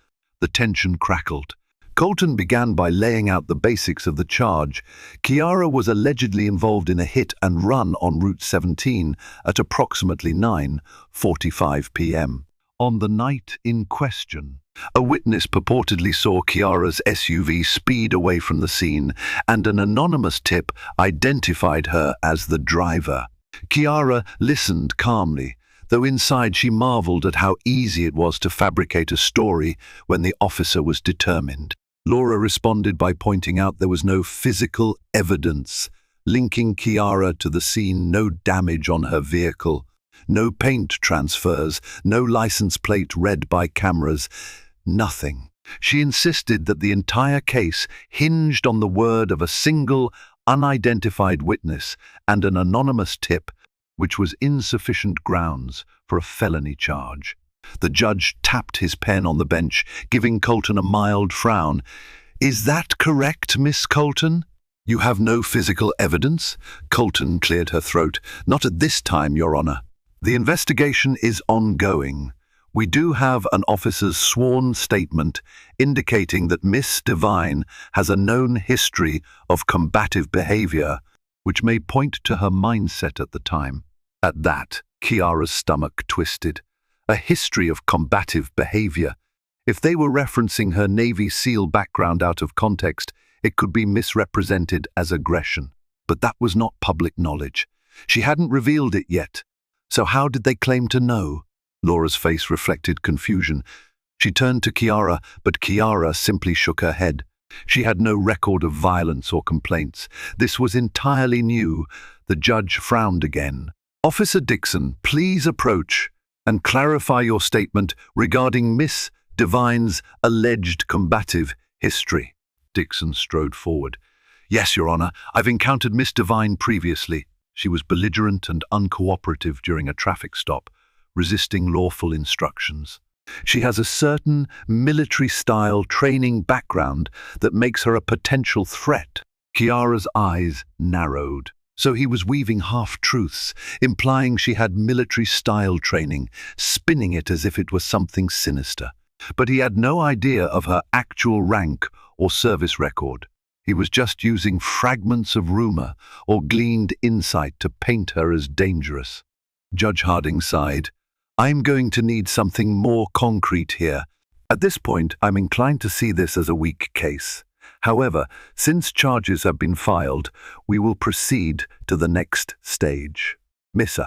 the tension crackled. Colton began by laying out the basics of the charge. Chiara was allegedly involved in a hit and run on Route 17 at approximately 9:45 p.m. On the night in question, a witness purportedly saw Chiara's SUV speed away from the scene, and an anonymous tip identified her as the driver. Chiara listened calmly, though inside she marveled at how easy it was to fabricate a story when the officer was determined. Laura responded by pointing out there was no physical evidence linking Chiara to the scene, no damage on her vehicle, no paint transfers, no license plate read by cameras, nothing. She insisted that the entire case hinged on the word of a single, unidentified witness and an anonymous tip, which was insufficient grounds for a felony charge. The judge tapped his pen on the bench, giving Colton a mild frown. "Is that correct, Miss Colton?" "You have no physical evidence?" Colton cleared her throat. "Not at this time, Your Honor. The investigation is ongoing. We do have an officer's sworn statement indicating that Miss Devine has a known history of combative behavior, which may point to her mindset at the time." At that, Chiara's stomach twisted. A history of combative behavior. If they were referencing her Navy SEAL background out of context, it could be misrepresented as aggression. But that was not public knowledge. She hadn't revealed it yet. So how did they claim to know? Laura's face reflected confusion. She turned to Chiara, but Chiara simply shook her head. She had no record of violence or complaints. This was entirely new. The judge frowned again. "Officer Dixon, please approach and clarify your statement regarding Miss Devine's alleged combative history." Dixon strode forward. "Yes, Your Honor, I've encountered Miss Devine previously. She was belligerent and uncooperative during a traffic stop, resisting lawful instructions. She has a certain military-style training background that makes her a potential threat." Chiara's eyes narrowed. So he was weaving half-truths, implying she had military-style training, spinning it as if it was something sinister. But he had no idea of her actual rank or service record. He was just using fragments of rumor or gleaned insight to paint her as dangerous. Judge Harding sighed. "I'm going to need something more concrete here. At this point, I'm inclined to see this as a weak case. However, since charges have been filed, we will proceed to the next stage. Miss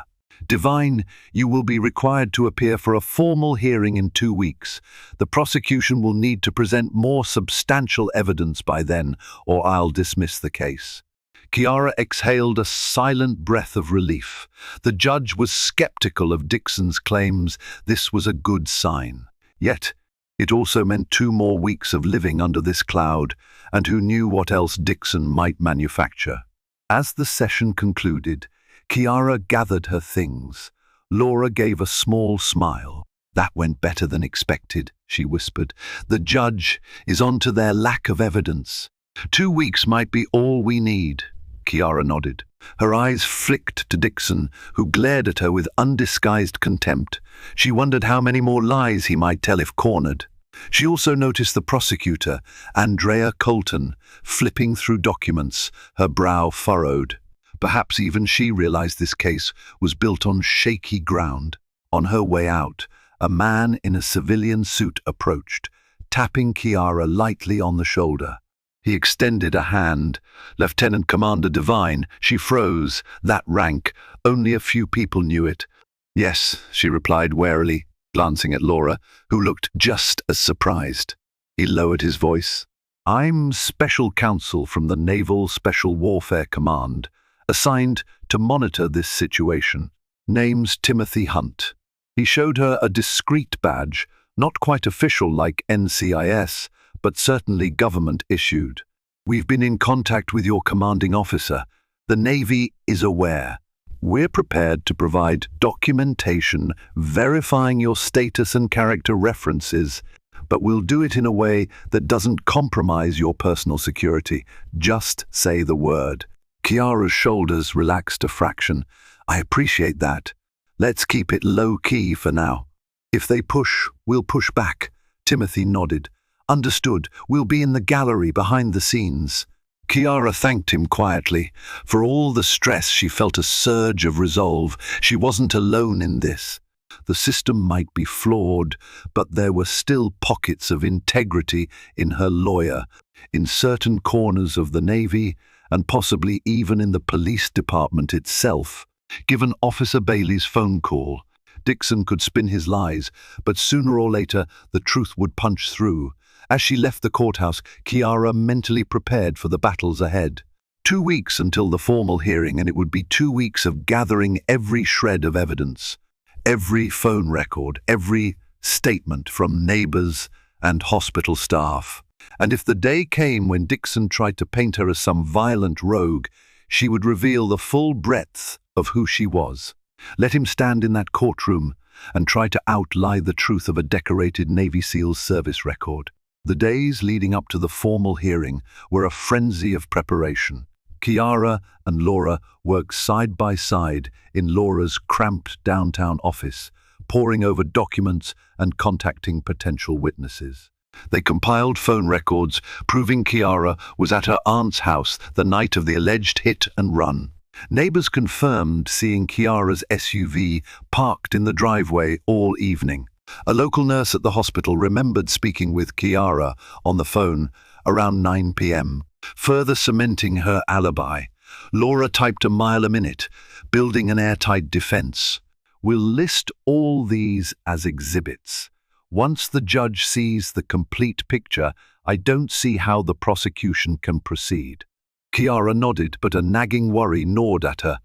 Devine, you will be required to appear for a formal hearing in 2 weeks. The prosecution will need to present more substantial evidence by then, or I'll dismiss the case." Chiara exhaled a silent breath of relief. The judge was skeptical of Dixon's claims. This was a good sign. Yet, it also meant 2 more weeks of living under this cloud, and who knew what else Dixon might manufacture. As the session concluded, Chiara gathered her things. Laura gave a small smile. "That went better than expected," she whispered. "The judge is on to their lack of evidence. 2 weeks might be all we need." Chiara nodded. Her eyes flicked to Dixon, who glared at her with undisguised contempt. She wondered how many more lies he might tell if cornered. She also noticed the prosecutor, Andrea Colton, flipping through documents, her brow furrowed. Perhaps even she realized this case was built on shaky ground. On her way out, a man in a civilian suit approached, tapping Chiara lightly on the shoulder. He extended a hand. "Lieutenant Commander Devine." She froze. That rank, only a few people knew it. "Yes," she replied warily, glancing at Laura, who looked just as surprised. He lowered his voice. I'm Special Counsel from the Naval Special Warfare Command, assigned to monitor this situation. Name's Timothy Hunt. He showed her a discreet badge, not quite official like NCIS, but certainly government-issued. We've been in contact with your commanding officer. The Navy is aware. We're prepared to provide documentation verifying your status and character references, but we'll do it in a way that doesn't compromise your personal security. Just say the word. Kiara's shoulders relaxed a fraction. I appreciate that. Let's keep it low-key for now. If they push, we'll push back. Timothy nodded. Understood. We'll be in the gallery behind the scenes. Kiara thanked him quietly. For all the stress, she felt a surge of resolve. She wasn't alone in this. The system might be flawed, but there were still pockets of integrity in her lawyer, in certain corners of the Navy, and possibly even in the police department itself. Given Officer Bailey's phone call, Dixon could spin his lies, but sooner or later the truth would punch through. As she left the courthouse, Kiara mentally prepared for the battles ahead. 2 weeks until the formal hearing, and it would be 2 weeks of gathering every shred of evidence. Every phone record, every statement from neighbors and hospital staff. And if the day came when Dixon tried to paint her as some violent rogue, she would reveal the full breadth of who she was. Let him stand in that courtroom and try to outlie the truth of a decorated Navy SEALs service record. The days leading up to the formal hearing were a frenzy of preparation. Kiara and Laura worked side by side in Laura's cramped downtown office, poring over documents and contacting potential witnesses. They compiled phone records proving Kiara was at her aunt's house the night of the alleged hit and run. Neighbors confirmed seeing Kiara's SUV parked in the driveway all evening. A local nurse at the hospital remembered speaking with Kiara on the phone around 9 p.m., further cementing her alibi. Laura typed a mile a minute, building an airtight defense. We'll list all these as exhibits. Once the judge sees the complete picture, I don't see how the prosecution can proceed. Kiara nodded, but a nagging worry gnawed at her.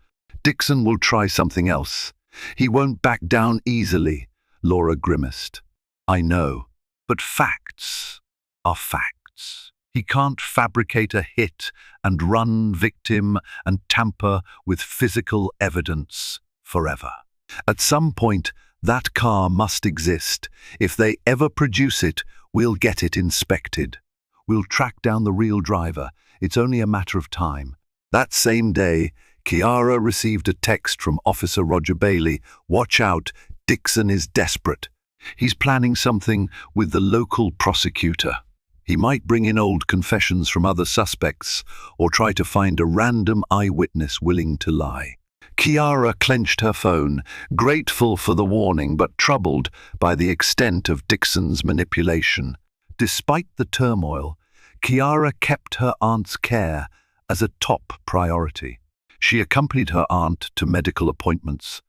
Dixon will try something else. He won't back down easily. Laura grimaced. I know, but facts are facts. He can't fabricate a hit and run victim and tamper with physical evidence forever. At some point, that car must exist. If they ever produce it, we'll get it inspected. We'll track down the real driver. It's only a matter of time. That same day, Kiara received a text from Officer Roger Bailey. Watch out, Dixon is desperate. He's planning something with the local prosecutor. He might bring in old confessions from other suspects or try to find a random eyewitness willing to lie. Kiara clenched her phone, grateful for the warning but troubled by the extent of Dixon's manipulation. Despite the turmoil, Kiara kept her aunt's care as a top priority. She accompanied her aunt to medical appointments,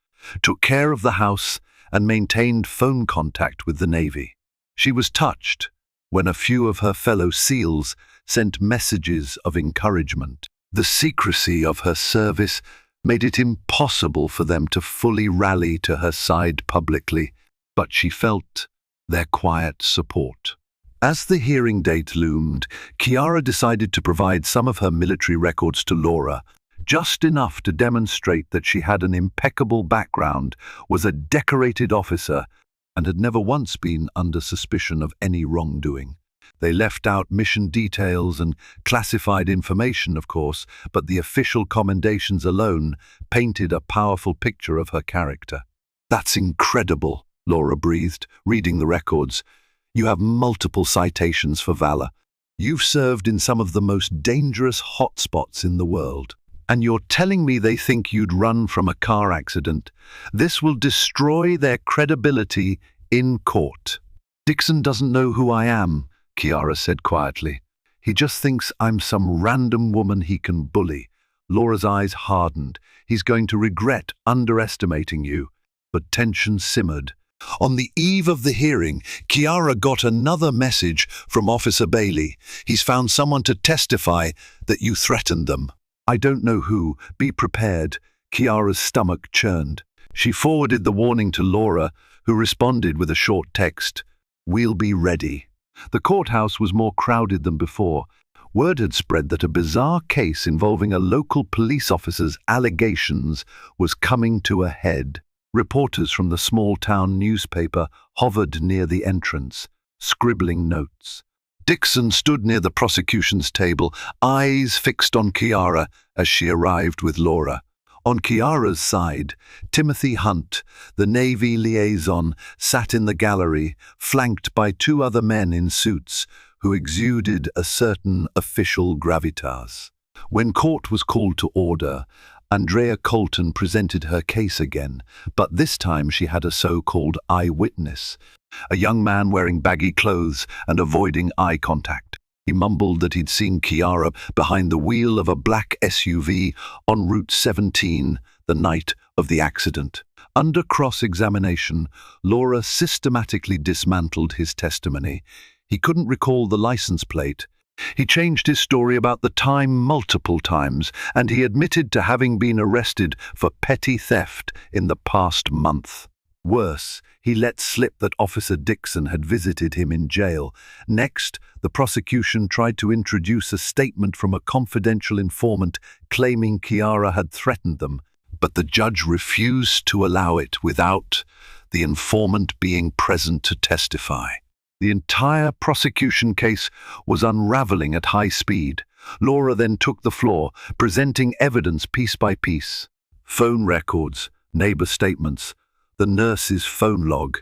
took care of the house, and maintained phone contact with the Navy. She was touched when a few of her fellow SEALs sent messages of encouragement. The secrecy of her service made it impossible for them to fully rally to her side publicly, but she felt their quiet support. As the hearing date loomed, Kiara decided to provide some of her military records to Laura, just enough to demonstrate that she had an impeccable background, was a decorated officer, and had never once been under suspicion of any wrongdoing. They left out mission details and classified information, of course, but the official commendations alone painted a powerful picture of her character. That's incredible, Laura breathed, reading the records. You have multiple citations for valor. You've served in some of the most dangerous hotspots in the world. And you're telling me they think you'd run from a car accident. This will destroy their credibility in court. Dixon doesn't know who I am, Kiara said quietly. He just thinks I'm some random woman he can bully. Laura's eyes hardened. He's going to regret underestimating you. But tension simmered. On the eve of the hearing, Kiara got another message from Officer Bailey. He's found someone to testify that you threatened them. I don't know who. Be prepared. Kiara's stomach churned. She forwarded the warning to Laura, who responded with a short text. We'll be ready. The courthouse was more crowded than before. Word had spread that a bizarre case involving a local police officer's allegations was coming to a head. Reporters from the small-town newspaper hovered near the entrance, scribbling notes. Dixon stood near the prosecution's table, eyes fixed on Kiara as she arrived with Laura. On Kiara's side, Timothy Hunt, the Navy liaison, sat in the gallery, flanked by two other men in suits who exuded a certain official gravitas. When court was called to order, Andrea Colton presented her case again, but this time she had a so-called eyewitness, a young man wearing baggy clothes and avoiding eye contact. He mumbled that he'd seen Kiara behind the wheel of a black SUV on Route 17 the night of the accident. Under cross-examination, Laura systematically dismantled his testimony. He couldn't recall the license plate. He changed his story about the time multiple times, and he admitted to having been arrested for petty theft in the past month. Worse, he let slip that Officer Dixon had visited him in jail. Next, the prosecution tried to introduce a statement from a confidential informant claiming Kiara had threatened them, but the judge refused to allow it without the informant being present to testify. The entire prosecution case was unraveling at high speed. Laura then took the floor, presenting evidence piece by piece. Phone records, neighbor statements, the nurse's phone log.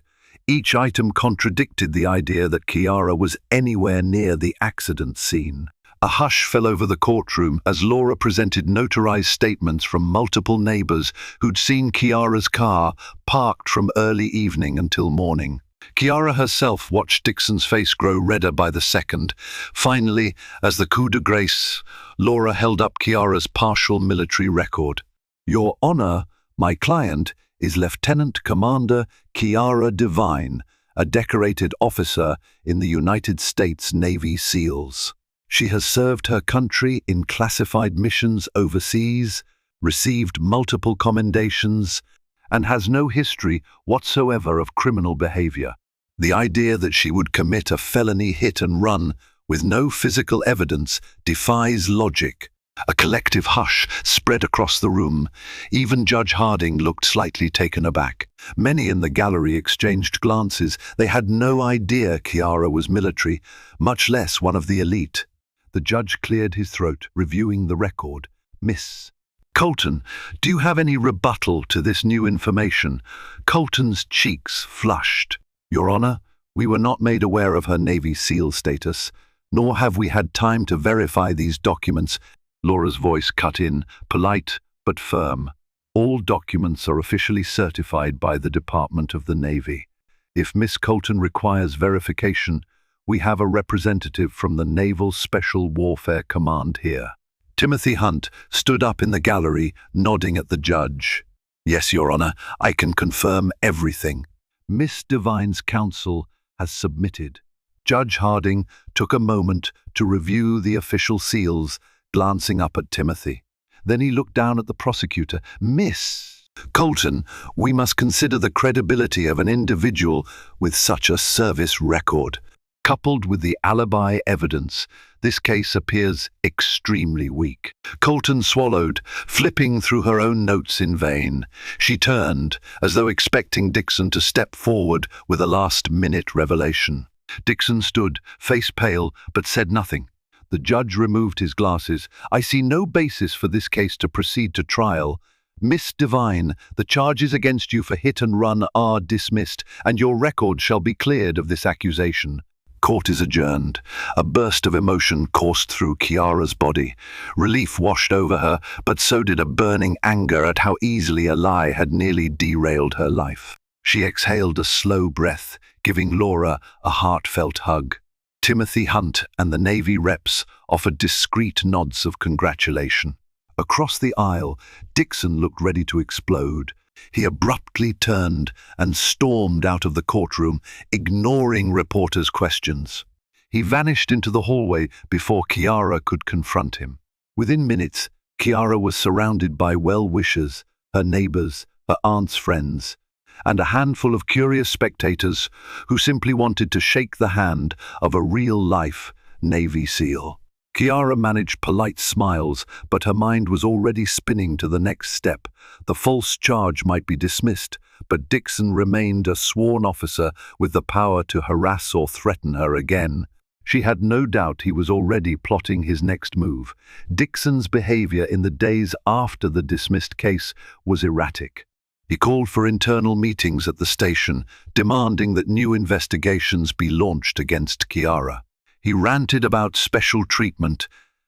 Each item contradicted the idea that Kiara was anywhere near the accident scene. A hush fell over the courtroom as Laura presented notarized statements from multiple neighbors who'd seen Kiara's car parked from early evening until morning. Kiara herself watched Dixon's face grow redder by the second. Finally, as the coup de grace, Laura held up Kiara's partial military record. Your Honor, my client is Lieutenant Commander Kiara Devine, a decorated officer in the United States Navy SEALs. She has served her country in classified missions overseas, received multiple commendations, and has no history whatsoever of criminal behavior. The idea that she would commit a felony hit and run with no physical evidence defies logic. A collective hush spread across the room. Even Judge Harding looked slightly taken aback. Many in the gallery exchanged glances. They had no idea Kiara was military, much less one of the elite. The judge cleared his throat, reviewing the record. Miss Colton, do you have any rebuttal to this new information? Colton's cheeks flushed. Your Honor, we were not made aware of her Navy SEAL status, nor have we had time to verify these documents. Laura's voice cut in, polite but firm. All documents are officially certified by the Department of the Navy. If Miss Colton requires verification, we have a representative from the Naval Special Warfare Command here. Timothy Hunt stood up in the gallery, nodding at the judge. Yes, Your Honor, I can confirm everything. Miss Devine's counsel has submitted. Judge Harding took a moment to review the official seals, glancing up at Timothy. Then he looked down at the prosecutor. Miss Colton, we must consider the credibility of an individual with such a service record. Coupled with the alibi evidence, this case appears extremely weak. Colton swallowed, flipping through her own notes in vain. She turned, as though expecting Dixon to step forward with a last-minute revelation. Dixon stood, face pale, but said nothing. The judge removed his glasses. I see no basis for this case to proceed to trial. Miss Devine, the charges against you for hit and run are dismissed, and your record shall be cleared of this accusation. Court is adjourned. A burst of emotion coursed through Kiara's body. Relief washed over her, but so did a burning anger at how easily a lie had nearly derailed her life. She exhaled a slow breath, giving Laura a heartfelt hug. Timothy Hunt and the Navy reps offered discreet nods of congratulation. Across the aisle, Dixon looked ready to explode. He abruptly turned and stormed out of the courtroom, ignoring reporters' questions. He vanished into the hallway before Chiara could confront him. Within minutes, Chiara was surrounded by well-wishers, her neighbors, her aunt's friends, and a handful of curious spectators who simply wanted to shake the hand of a real-life Navy SEAL. Chiara managed polite smiles, but her mind was already spinning to the next step. The false charge might be dismissed, but Dixon remained a sworn officer with the power to harass or threaten her again. She had no doubt he was already plotting his next move. Dixon's behavior in the days after the dismissed case was erratic. He called for internal meetings at the station, demanding that new investigations be launched against Chiara. He ranted about special treatment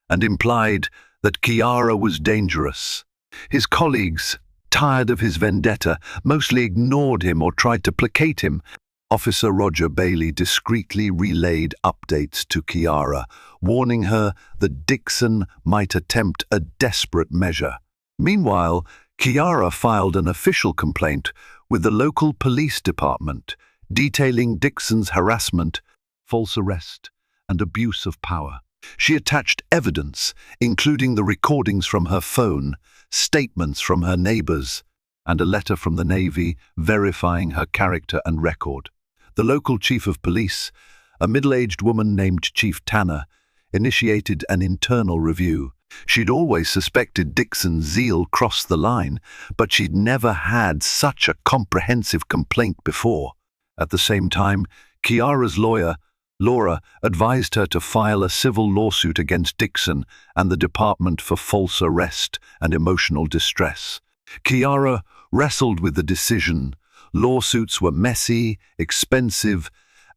and implied that Chiara was dangerous. His colleagues, tired of his vendetta, mostly ignored him or tried to placate him. Officer Roger Bailey discreetly relayed updates to Chiara, warning her that Dixon might attempt a desperate measure. Meanwhile, Chiara filed an official complaint with the local police department, detailing Dixon's harassment, false arrest, and abuse of power. She attached evidence, including the recordings from her phone, statements from her neighbors, and a letter from the Navy verifying her character and record. The local chief of police, a middle-aged woman named Chief Tanner, initiated an internal review. She'd always suspected Dixon's zeal crossed the line, but she'd never had such a comprehensive complaint before. At the same time, Chiara's lawyer, Laura, advised her to file a civil lawsuit against Dixon and the department for false arrest and emotional distress. Chiara wrestled with the decision. Lawsuits were messy, expensive,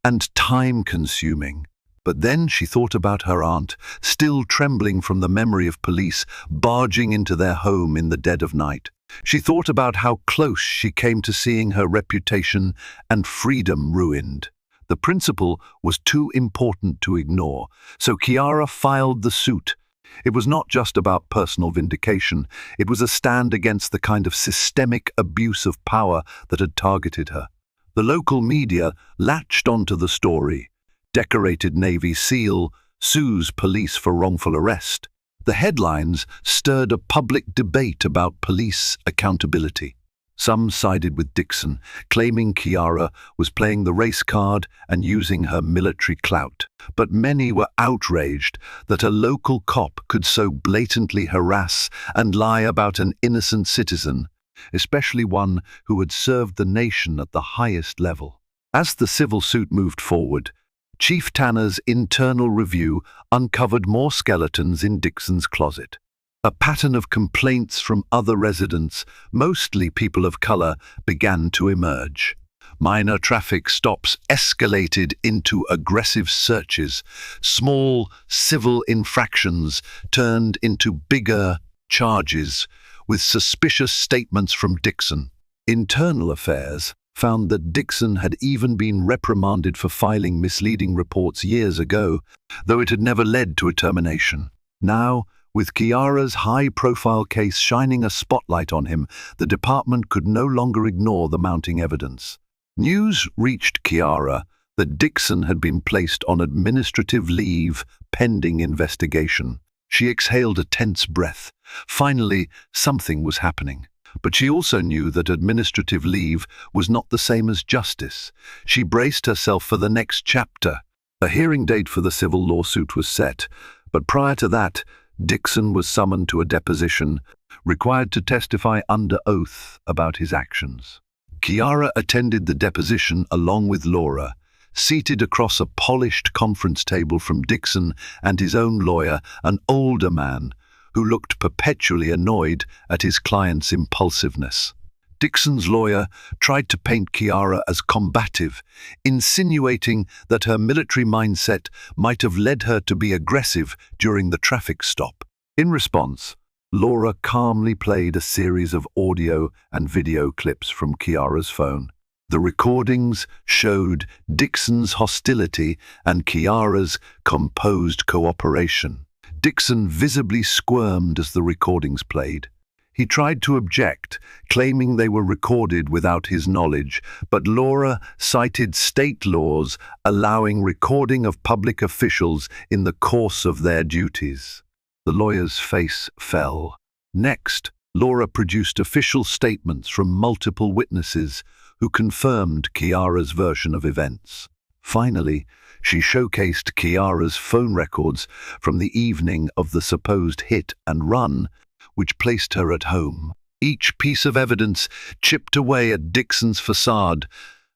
and time-consuming. But then she thought about her aunt, still trembling from the memory of police barging into their home in the dead of night. She thought about how close she came to seeing her reputation and freedom ruined. The principle was too important to ignore, so Chiara filed the suit. It was not just about personal vindication, it was a stand against the kind of systemic abuse of power that had targeted her. The local media latched onto the story. Decorated Navy SEAL sues police for wrongful arrest. The headlines stirred a public debate about police accountability. Some sided with Dixon, claiming Chiara was playing the race card and using her military clout. But many were outraged that a local cop could so blatantly harass and lie about an innocent citizen, especially one who had served the nation at the highest level. As the civil suit moved forward, Chief Tanner's internal review uncovered more skeletons in Dixon's closet. A pattern of complaints from other residents, mostly people of color, began to emerge. Minor traffic stops escalated into aggressive searches. Small civil infractions turned into bigger charges, with suspicious statements from Dixon. Internal affairs found that Dixon had even been reprimanded for filing misleading reports years ago, though it had never led to a termination. Now, with Chiara's high-profile case shining a spotlight on him, the department could no longer ignore the mounting evidence. News reached Chiara that Dixon had been placed on administrative leave pending investigation. She exhaled a tense breath. Finally, something was happening. But she also knew that administrative leave was not the same as justice. She braced herself for the next chapter. A hearing date for the civil lawsuit was set, but prior to that, Dixon was summoned to a deposition, required to testify under oath about his actions. Chiara attended the deposition along with Laura, seated across a polished conference table from Dixon and his own lawyer, an older man who looked perpetually annoyed at his client's impulsiveness. Dixon's lawyer tried to paint Chiara as combative, insinuating that her military mindset might have led her to be aggressive during the traffic stop. In response, Laura calmly played a series of audio and video clips from Chiara's phone. The recordings showed Dixon's hostility and Chiara's composed cooperation. Dixon visibly squirmed as the recordings played. He tried to object, claiming they were recorded without his knowledge, but Laura cited state laws allowing recording of public officials in the course of their duties. The lawyer's face fell. Next, Laura produced official statements from multiple witnesses who confirmed Chiara's version of events. Finally, she showcased Chiara's phone records from the evening of the supposed hit and run, which placed her at home. Each piece of evidence chipped away at Dixon's facade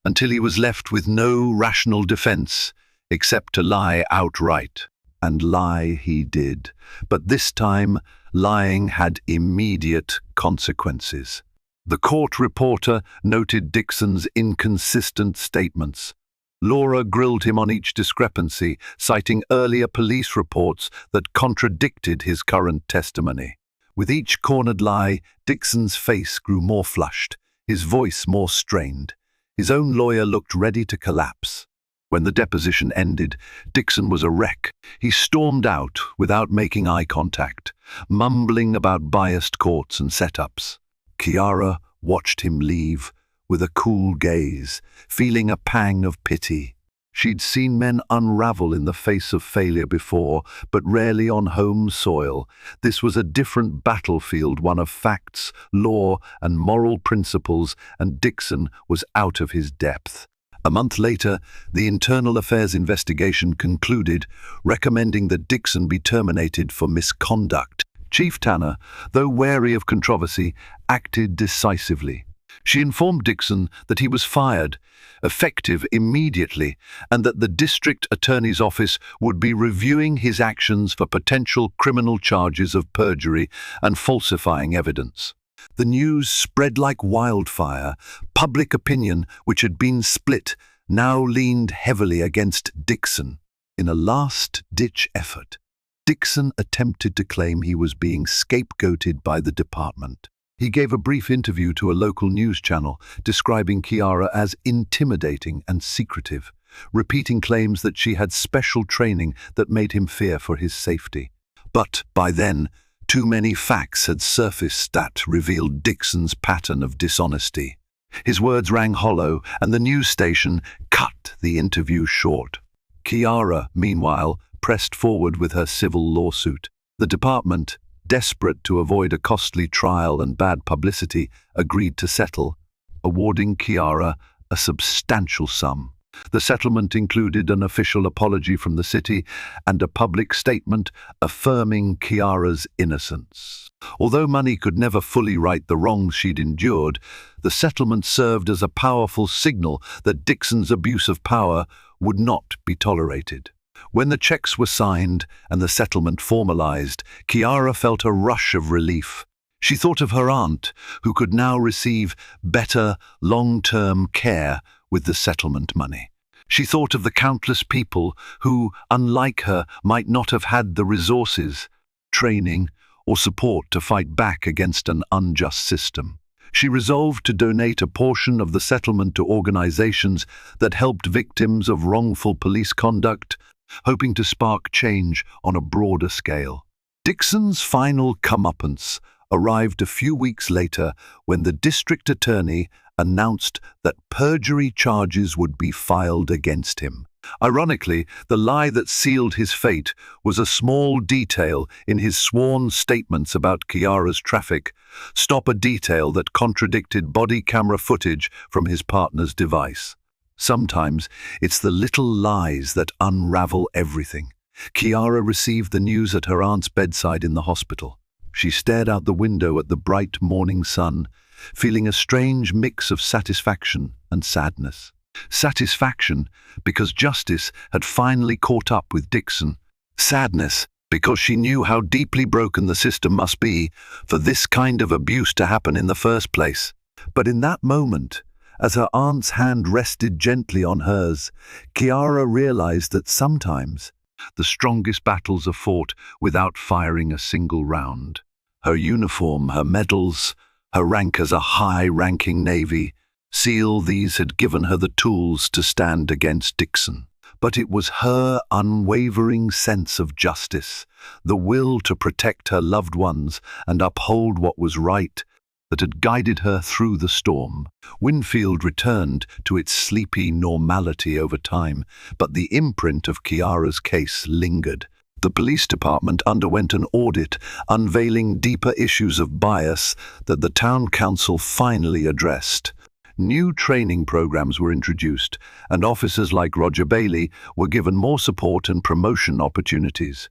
until he was left with no rational defense except to lie outright. And lie he did, but this time lying had immediate consequences. The court reporter noted Dixon's inconsistent statements. Laura grilled him on each discrepancy, citing earlier police reports that contradicted his current testimony. With each cornered lie, Dixon's face grew more flushed, his voice more strained. His own lawyer looked ready to collapse. When the deposition ended, Dixon was a wreck. He stormed out without making eye contact, mumbling about biased courts and setups. Chiara watched him leave with a cool gaze, feeling a pang of pity. She'd seen men unravel in the face of failure before, but rarely on home soil. This was a different battlefield, one of facts, law, and moral principles, and Dixon was out of his depth. A month later, the Internal Affairs investigation concluded, recommending that Dixon be terminated for misconduct. Chief Tanner, though wary of controversy, acted decisively. She informed Dixon that he was fired, effective immediately, and that the district attorney's office would be reviewing his actions for potential criminal charges of perjury and falsifying evidence. The news spread like wildfire. Public opinion, which had been split, now leaned heavily against Dixon. In a last-ditch effort, Dixon attempted to claim he was being scapegoated by the department. He gave a brief interview to a local news channel, describing Chiara as intimidating and secretive, repeating claims that she had special training that made him fear for his safety. But by then, too many facts had surfaced that revealed Dixon's pattern of dishonesty. His words rang hollow, and the news station cut the interview short. Chiara, meanwhile, pressed forward with her civil lawsuit. The department, desperate to avoid a costly trial and bad publicity, agreed to settle, awarding Chiara a substantial sum. The settlement included an official apology from the city and a public statement affirming Chiara's innocence. Although money could never fully right the wrongs she'd endured, the settlement served as a powerful signal that Dixon's abuse of power would not be tolerated. When the checks were signed and the settlement formalized, Chiara felt a rush of relief. She thought of her aunt, who could now receive better, long-term care with the settlement money. She thought of the countless people who, unlike her, might not have had the resources, training, or support to fight back against an unjust system. She resolved to donate a portion of the settlement to organizations that helped victims of wrongful police conduct, hoping to spark change on a broader scale. Dixon's final comeuppance arrived a few weeks later when the district attorney announced that perjury charges would be filed against him. Ironically, the lie that sealed his fate was a small detail in his sworn statements about Chiara's traffic stop, a detail that contradicted body camera footage from his partner's device. Sometimes it's the little lies that unravel everything. Chiara received the news at her aunt's bedside in the hospital. She stared out the window at the bright morning sun, feeling a strange mix of satisfaction and sadness. Satisfaction because justice had finally caught up with Dixon. Sadness because she knew how deeply broken the system must be for this kind of abuse to happen in the first place. But in that moment, as her aunt's hand rested gently on hers, Chiara realized that sometimes the strongest battles are fought without firing a single round. Her uniform, her medals, her rank as a high-ranking Navy SEAL, these had given her the tools to stand against Dixon. But it was her unwavering sense of justice, the will to protect her loved ones and uphold what was right, that had guided her through the storm. Winfield returned to its sleepy normality over time, but the imprint of Kiara's case lingered. The police department underwent an audit, unveiling deeper issues of bias that the town council finally addressed. New training programs were introduced, and officers like Roger Bailey were given more support and promotion opportunities.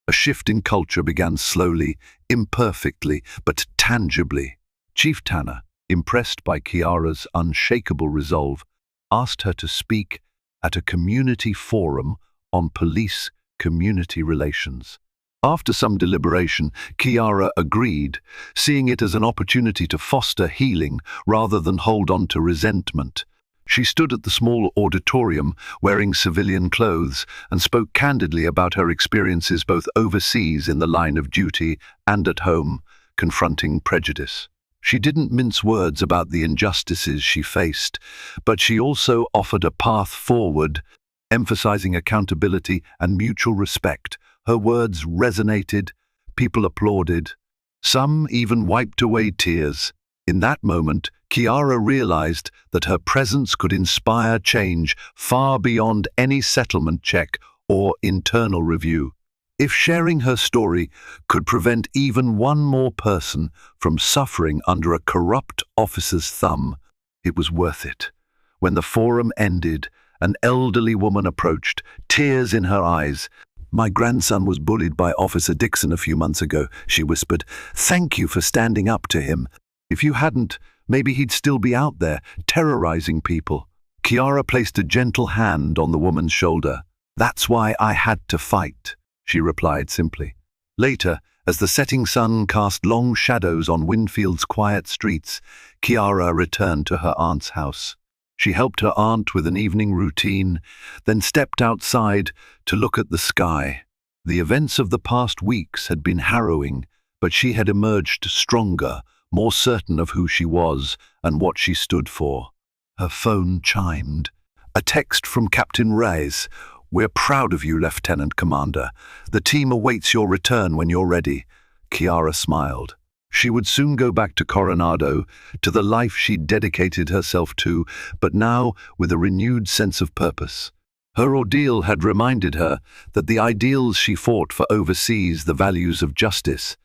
A shift in culture began slowly, imperfectly, but tangibly. Chief Tanner, impressed by Kiara's unshakable resolve, asked her to speak at a community forum on police-community relations. After some deliberation, Kiara agreed, seeing it as an opportunity to foster healing rather than hold on to resentment. She stood at the small auditorium wearing civilian clothes and spoke candidly about her experiences both overseas in the line of duty and at home, confronting prejudice. She didn't mince words about the injustices she faced, but she also offered a path forward, emphasizing accountability and mutual respect. Her words resonated, people applauded, some even wiped away tears. In that moment, Kiara realized that her presence could inspire change far beyond any settlement check or internal review. If sharing her story could prevent even one more person from suffering under a corrupt officer's thumb, it was worth it. When the forum ended, an elderly woman approached, tears in her eyes. "My grandson was bullied by Officer Dixon a few months ago," she whispered. "Thank you for standing up to him. If you hadn't, maybe he'd still be out there, terrorizing people." Kiara placed a gentle hand on the woman's shoulder. "That's why I had to fight," she replied simply. Later, as the setting sun cast long shadows on Winfield's quiet streets, Kiara returned to her aunt's house. She helped her aunt with an evening routine, then stepped outside to look at the sky. The events of the past weeks had been harrowing, but she had emerged stronger, more certain of who she was and what she stood for. Her phone chimed. A text from Captain Reyes. "We're proud of you, Lieutenant Commander. The team awaits your return when you're ready." Kiara smiled. She would soon go back to Coronado, to the life she'd dedicated herself to, but now with a renewed sense of purpose. Her ordeal had reminded her that the ideals she fought for overseas, the values of justice,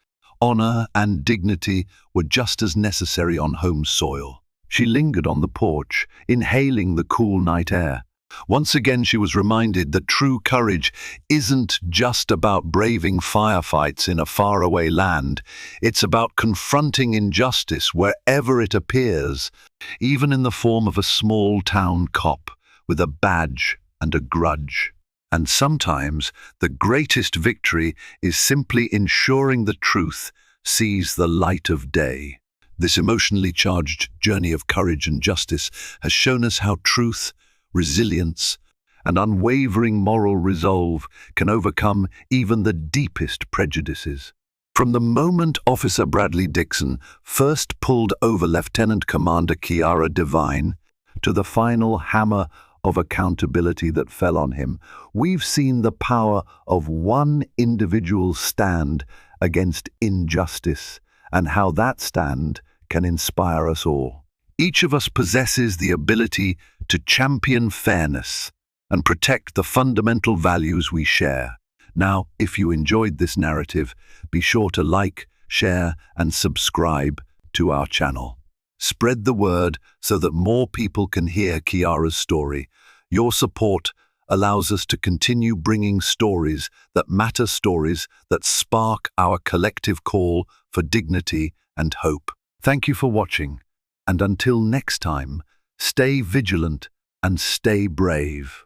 honor, and dignity, were just as necessary on home soil. She lingered on the porch, inhaling the cool night air. Once again she was reminded that true courage isn't just about braving firefights in a faraway land. It's about confronting injustice wherever it appears, even in the form of a small-town cop with a badge and a grudge. And sometimes the greatest victory is simply ensuring the truth sees the light of day. This emotionally charged journey of courage and justice has shown us how truth, resilience, and unwavering moral resolve can overcome even the deepest prejudices. From the moment Officer Bradley Dixon first pulled over Lieutenant Commander Kiara Devine to the final hammer of accountability that fell on him, we've seen the power of one individual's stand against injustice and how that stand can inspire us all. Each of us possesses the ability to champion fairness and protect the fundamental values we share. Now, if you enjoyed this narrative, be sure to like, share, and subscribe to our channel. Spread the word so that more people can hear Kiara's story. Your support allows us to continue bringing stories that matter, stories that spark our collective call for dignity and hope. Thank you for watching. And until next time, stay vigilant and stay brave.